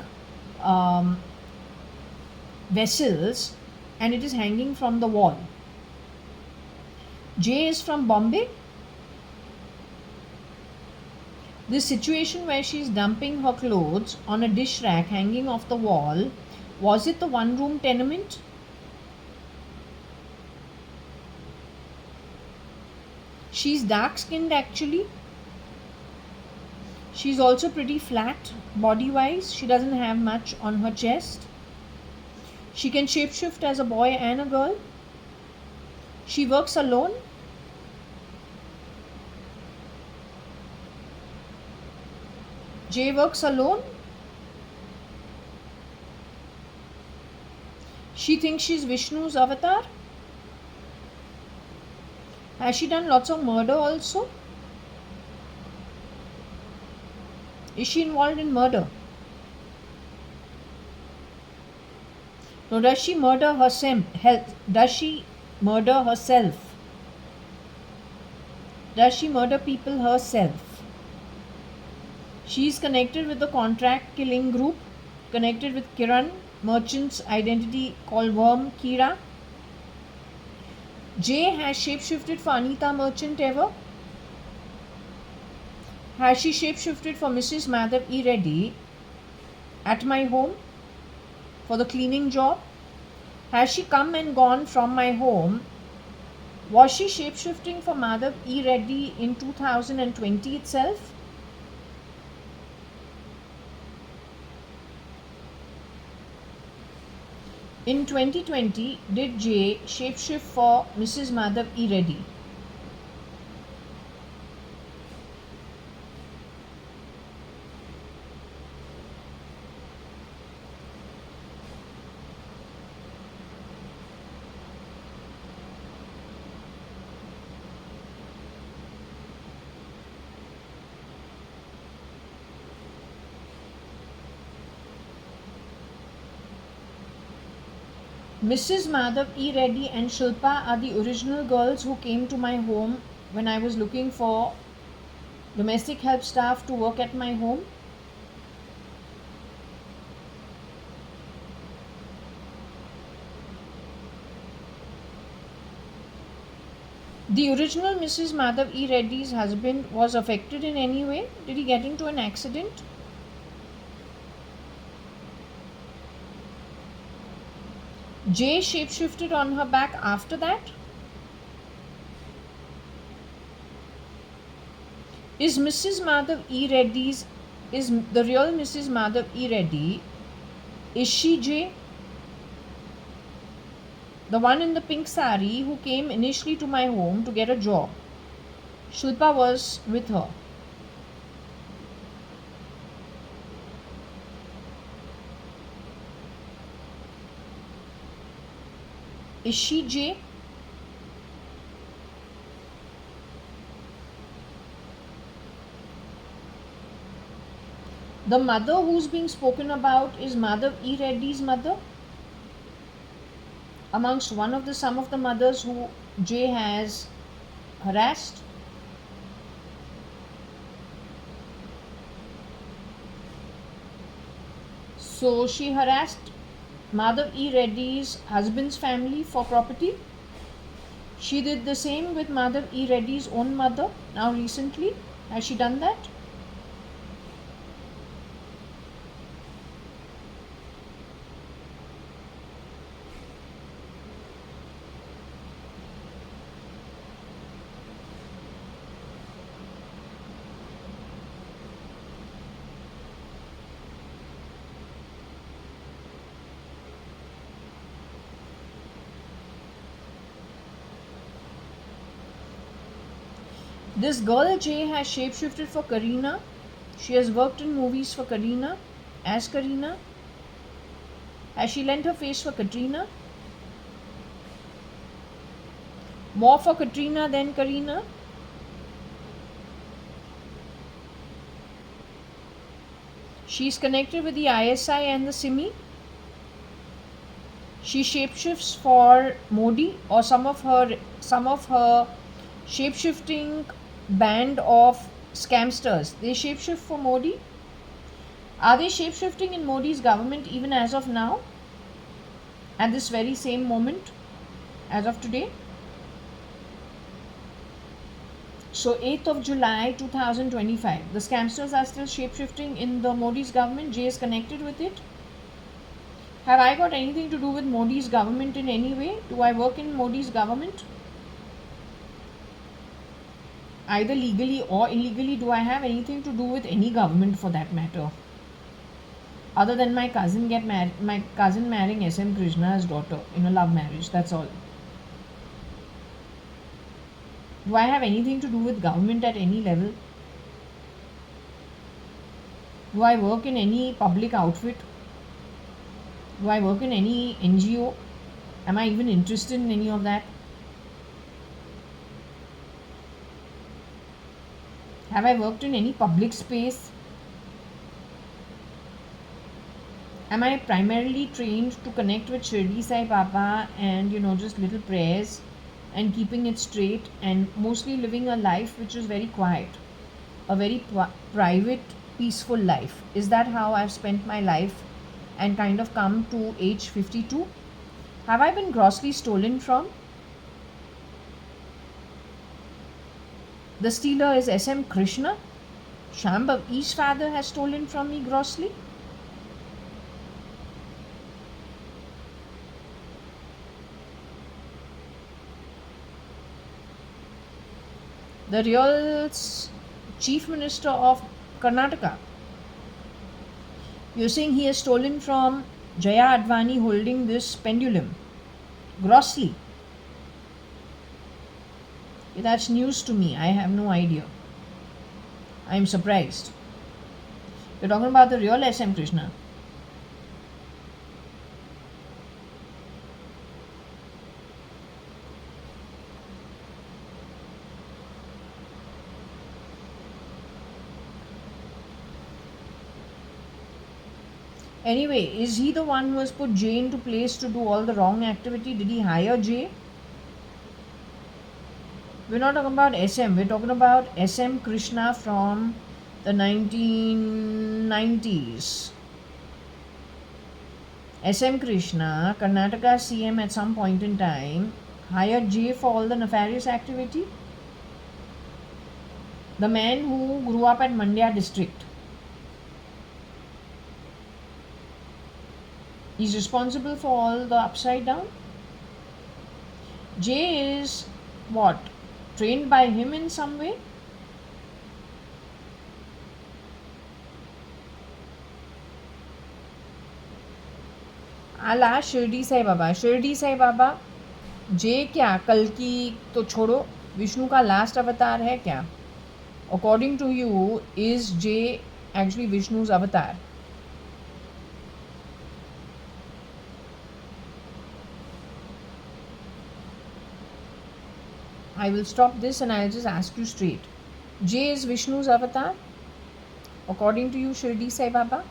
vessels, and it is hanging from the wall. Jay is from Bombay. This situation where she is dumping her clothes on a dish rack hanging off the wall, was it the one-room tenement? She's dark-skinned actually. She's also pretty flat body-wise. She doesn't have much on her chest. She can shapeshift as a boy and a girl. She works alone. Jay works alone. She thinks she's Vishnu's avatar. Has she done lots of murder also? Is she involved in murder? No, does she murder herself? Does she murder herself? Does she murder people herself? She is connected with the contract killing group, connected with Kiran, merchant's identity called Worm Kira. Jay has shapeshifted for Anita Merchant ever? Has she shapeshifted for Mrs. Madhav E. Reddy at my home for the cleaning job? Has she come and gone from my home? Was she shapeshifting for Madhav E. Reddy in 2020 itself? In 2020, did Jay shapeshift for Mrs. Madhav E. Reddy? Mrs. Madhav E. Reddy and Shilpa are the original girls who came to my home when I was looking for domestic help staff to work at my home. The original Mrs. Madhav E. Reddy's husband was affected in any way? Did he get into an accident? Jay shapeshifted on her back after that? Is Mrs. Madhav E. Reddy's, is the real Mrs. Madhav E. Reddy, is she Jay? The one in the pink sari who came initially to my home to get a job. Shilpa was with her. Is she Jay? The mother who's being spoken about is Madhav E. Reddy's mother, amongst some of the mothers who Jay has harassed? So she harassed Madhav E. Reddy's husband's family for property. She did the same with Madhav E. Reddy's own mother now recently. Has she done that? This girl Jay has shapeshifted for Kareena. She has worked in movies for Kareena, as Kareena. Has she lent her face for Katrina? More for Katrina than Kareena? She's connected with the ISI and the Simi. She shapeshifts for Modi, or some of her shapeshifting band of scamsters. They shapeshift for Modi. Are they shapeshifting in Modi's government even as of now? At this very same moment, as of today? So 8th of July 2025, the scamsters are still shapeshifting in the Modi's government. Jay is connected with it. Have I got anything to do with Modi's government in any way? Do I work in Modi's government? Either legally or illegally, do I have anything to do with any government for that matter? Other than my cousin marrying SM Krishna's daughter in a love marriage, that's all. Do I have anything to do with government at any level? Do I work in any public outfit? Do I work in any NGO? Am I even interested in any of that? Have I worked in any public space? Am I primarily trained to connect with Shirdi Sai Baba and just little prayers and keeping it straight and mostly living a life which is very quiet, a very private, peaceful life? Is that how I've spent my life and kind of come to age 52? Have I been grossly stolen from? The stealer is SM Krishna. Shambhav E's father has stolen from me grossly. The real chief minister of Karnataka. You're saying he has stolen from JAYA.ADVANI holding this pendulum grossly. That's news to me. I have no idea. I am surprised. You're talking about the real SM Krishna. Anyway, is he the one who has put Jay into place to do all the wrong activity? Did he hire Jay? We're not talking about SM. We're talking about SM Krishna from the 1990s. SM Krishna, Karnataka CM at some point in time, hired Jay for all the nefarious activity. The man who grew up at Mandya district. He's responsible for all the upside down. Jay is what? Trained by him in some way? I'll ask Shirdi Sai Baba. Shirdi Sai Baba, Jay क्या कल की तो छोड़ो, विष्णु का last अवतार है क्या? According to you, is Jay actually Vishnu's avatar? I will stop this and I'll just ask you straight. Jay is Vishnu's avatar? According to you, Shirdi Sai Baba?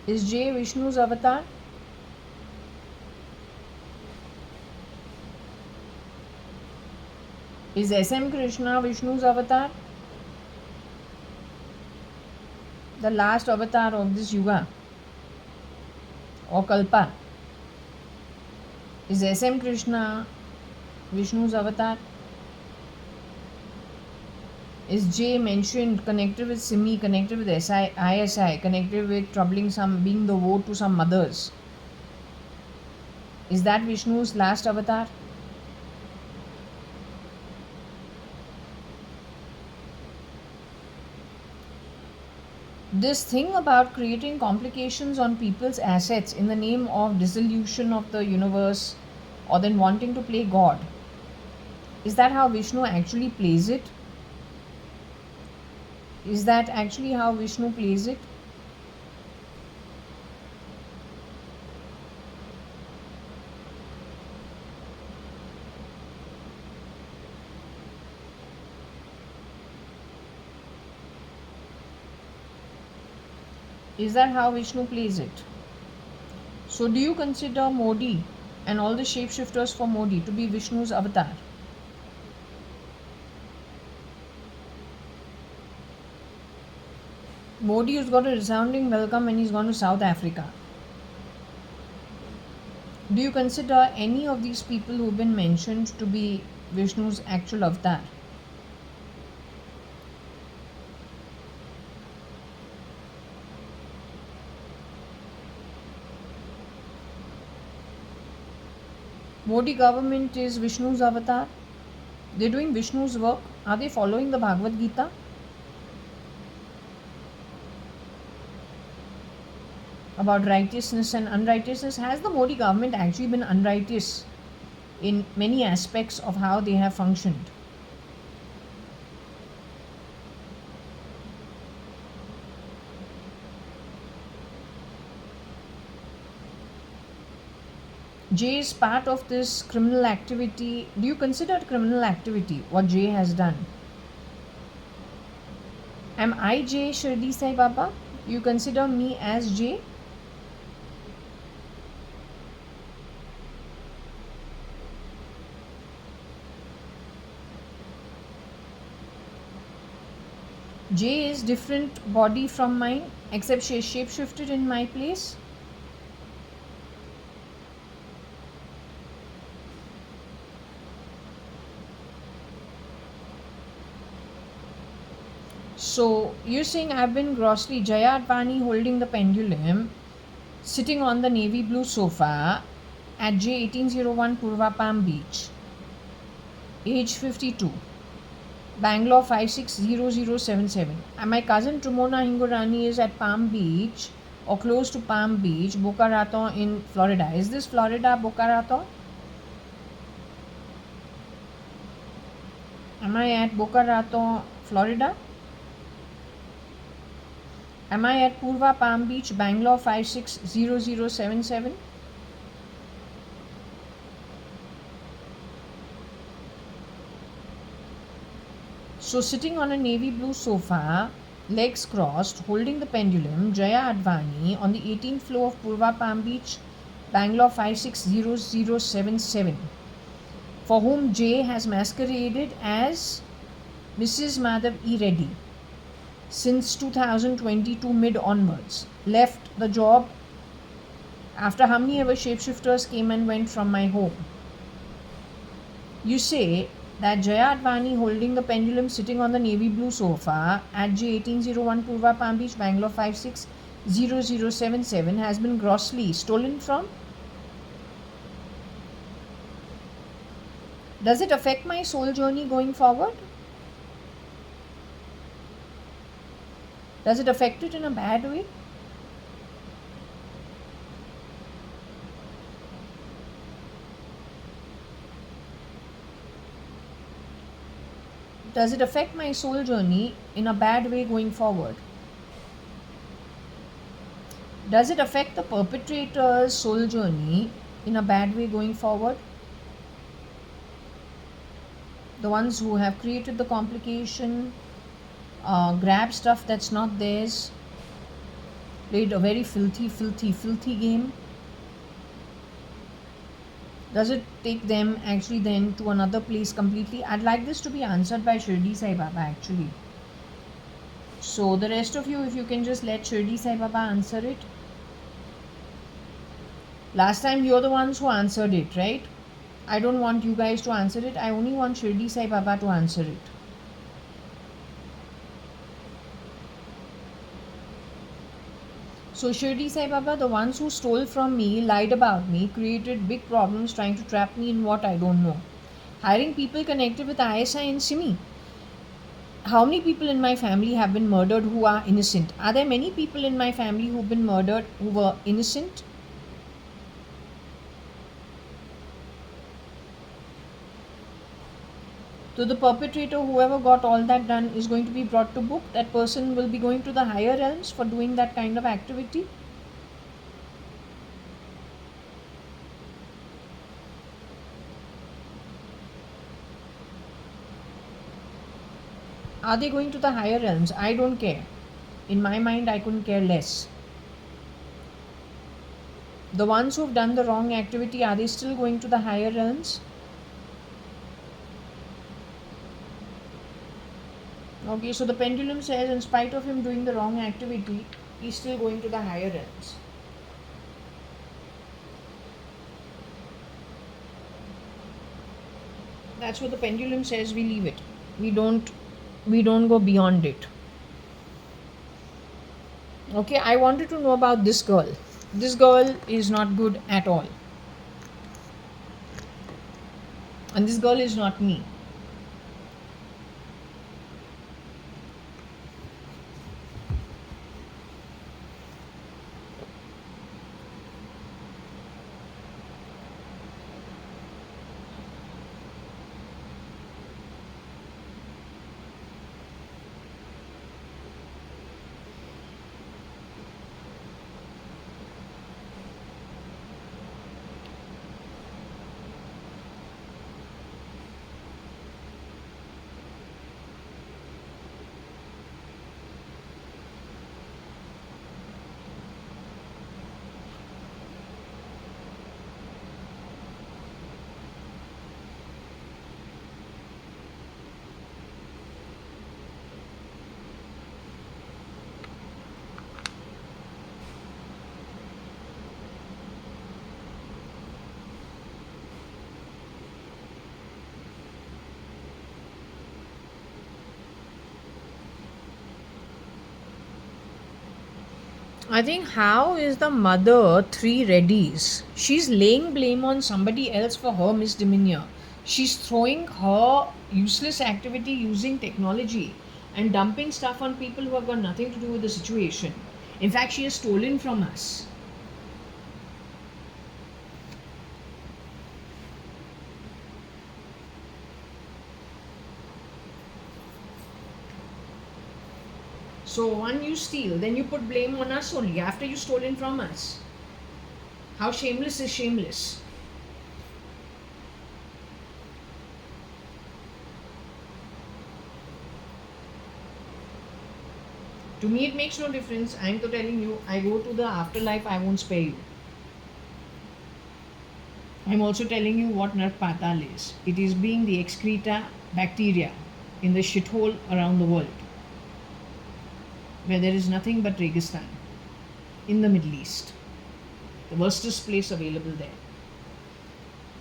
Is J Vishnu's avatar? Is SM Krishna Vishnu's avatar? The last avatar of this yuga or kalpa. Is SM Krishna Vishnu's avatar? Is J mentioned connected with Simi, connected with ISI, connected with troubling some, being the woe to some mothers? Is that Vishnu's last avatar? This thing about creating complications on people's assets in the name of dissolution of the universe or then wanting to play God, is that how Vishnu actually plays it? Is that actually how Vishnu plays it? Is that how Vishnu plays it? So do you consider Modi and all the shapeshifters for Modi to be Vishnu's avatar? Modi has got a resounding welcome when he's gone to South Africa. Do you consider any of these people who've been mentioned to be Vishnu's actual avatar? Modi government is Vishnu's avatar. They're doing Vishnu's work. Are they following the Bhagavad Gita? About righteousness and unrighteousness. Has the Modi government actually been unrighteous in many aspects of how they have functioned? J is part of this criminal activity. Do you consider it criminal activity, what J has done? Am I J Shirdi Sai Baba? You consider me as J? J is different body from mine, except she is shapeshifted in my place. So you're saying I've been grossly JAYA.ADVANI holding the pendulum, sitting on the navy blue sofa at J1801 Purva Palm Beach, age 52, Bangalore 560077. And my cousin Trumona Hingorani is at Palm Beach or close to Palm Beach, Boca Raton in Florida. Is this Florida, Boca Raton? Am I at Boca Raton, Florida? Am I at Purva Palm Beach, Bangalore 560077? So sitting on a navy blue sofa, legs crossed, holding the pendulum, JAYA.ADVANI on the 18th floor of Purva Palm Beach, Bangalore 560077, for whom J has masqueraded as Mrs. Madhav E. Reddy since 2022 mid onwards. Left the job after how many ever shapeshifters came and went from my home. You say that JAYA.ADVANI holding the pendulum, sitting on the navy blue sofa at J1801 Purva Palm Beach, Bangalore 560077 has been grossly stolen from? Does it affect my soul journey going forward? Does it affect it in a bad way? Does it affect my soul journey in a bad way going forward? Does it affect the perpetrator's soul journey in a bad way going forward? The ones who have created the complication, grab stuff that's not theirs, Played a very filthy game? Does it take them actually then to another place completely? I'd like this to be answered by Shirdi Sai Baba actually. So the rest of you, if you can just let Shirdi Sai Baba answer it. Last time you're the ones who answered it, right? I don't want you guys to answer it. I only want Shirdi Sai Baba to answer it. So Shirdi Sai Baba, the ones who stole from me, lied about me, created big problems trying to trap me in what I don't know. Hiring people connected with ISI and Simi. How many people in my family have been murdered who are innocent? Are there many people in my family who've been murdered who were innocent? So the perpetrator, whoever got all that done, is going to be brought to book. That person will be going to the higher realms for doing that kind of activity. Are they going to the higher realms? I don't care. In my mind, I couldn't care less. The ones who've done the wrong activity, are they still going to the higher realms? Okay, so the pendulum says in spite of him doing the wrong activity, he's still going to the higher realms. That's what the pendulum says. We leave it. We don't go beyond it. Okay, I wanted to know about this girl. This girl is not good at all. And this girl is not me. I think how is the mother three readies? She's laying blame on somebody else for her misdemeanor. She's throwing her useless activity using technology and dumping stuff on people who have got nothing to do with the situation. In fact, she has stolen from us. So one, you steal, then you put blame on us only after you stolen from us. How shameless is shameless? To me, it makes no difference. I'm telling you, I go to the afterlife, I won't spare you. I'm also telling you what Nark Patal is. It is being the excreta bacteria in the shithole around the world, where there is nothing but Registan in the Middle East. The worstest place available there.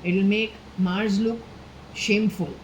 It will make Mars look shameful.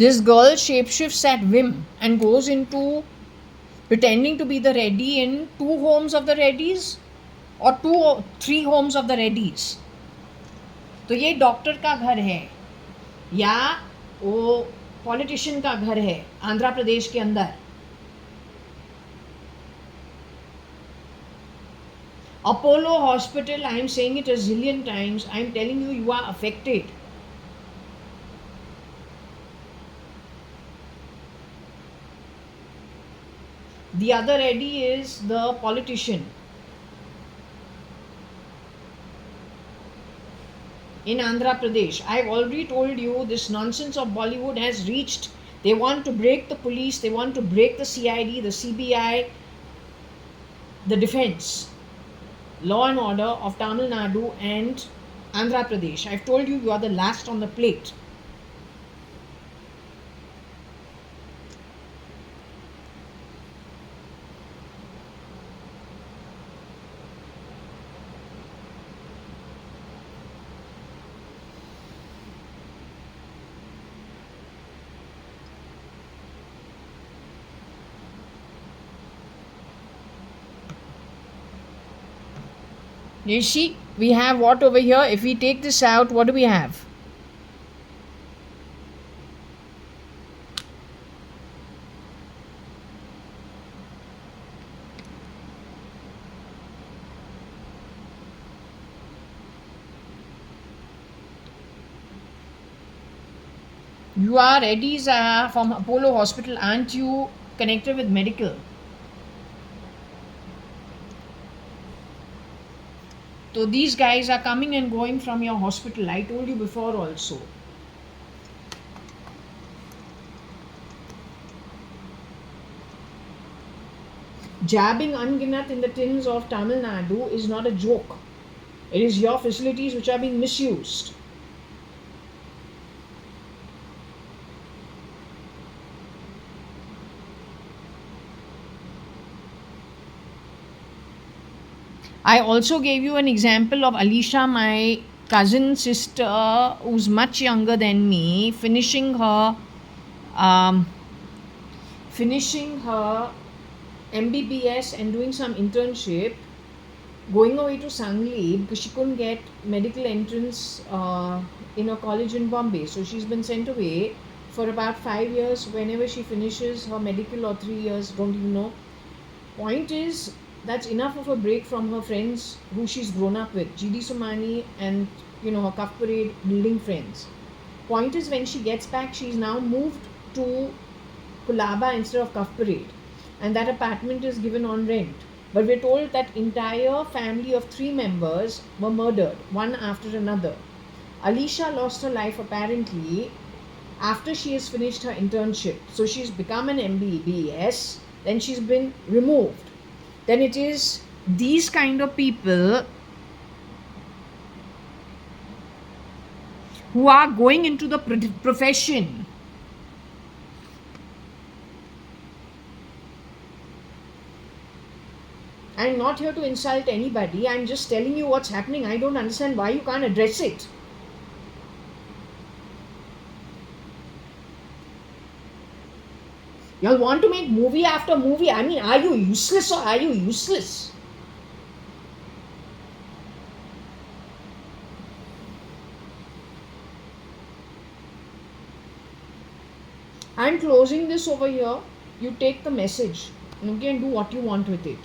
This girl shapeshifts at whim and goes into pretending to be the Reddy in 2 homes of the Reddys or 3 homes of the Reddys. तो ये doctor का घर है या वो politician का घर है आंध्र प्रदेश के अंदर. Apollo Hospital, I am saying it a zillion times, I am telling you, you are affected. The other Eddie is the politician. In Andhra Pradesh, I have already told you this nonsense of Bollywood has reached. They want to break the police, they want to break the CID, the CBI, the defense, law and order of Tamil Nadu and Andhra Pradesh. I have told you, you are the last on the plate. You see, we have what over here? If we take this out, what do we have? You are Reddy's from Apollo Hospital. Aren't you connected with medical? So these guys are coming and going from your hospital. I told you before also. Jabbing unginat in the tins of Tamil Nadu is not a joke. It is your facilities which are being misused. I also gave you an example of Alicia, my cousin sister, who's much younger than me, finishing her MBBS and doing some internship, going away to Sangli because she couldn't get medical entrance in a college in Bombay. So she's been sent away for about 5 years. Whenever she finishes her medical, or 3 years, don't even know. Point is, that's enough of a break from her friends who she's grown up with, GD Sumani and her Cuff Parade building friends. Point is, when she gets back, she's now moved to Kulaba instead of Cuff Parade, and that apartment is given on rent. But we're told that entire family of 3 members were murdered, one after another. Alicia lost her life apparently after she has finished her internship. So she's become an MBBS, then she's been removed. Then it is these kind of people who are going into the profession. I'm not here to insult anybody. I'm just telling you what's happening. I don't understand why you can't address it. You all want to make movie after movie. I mean, are you useless or are you useless? I'm closing this over here. You take the message. You can do what you want with it.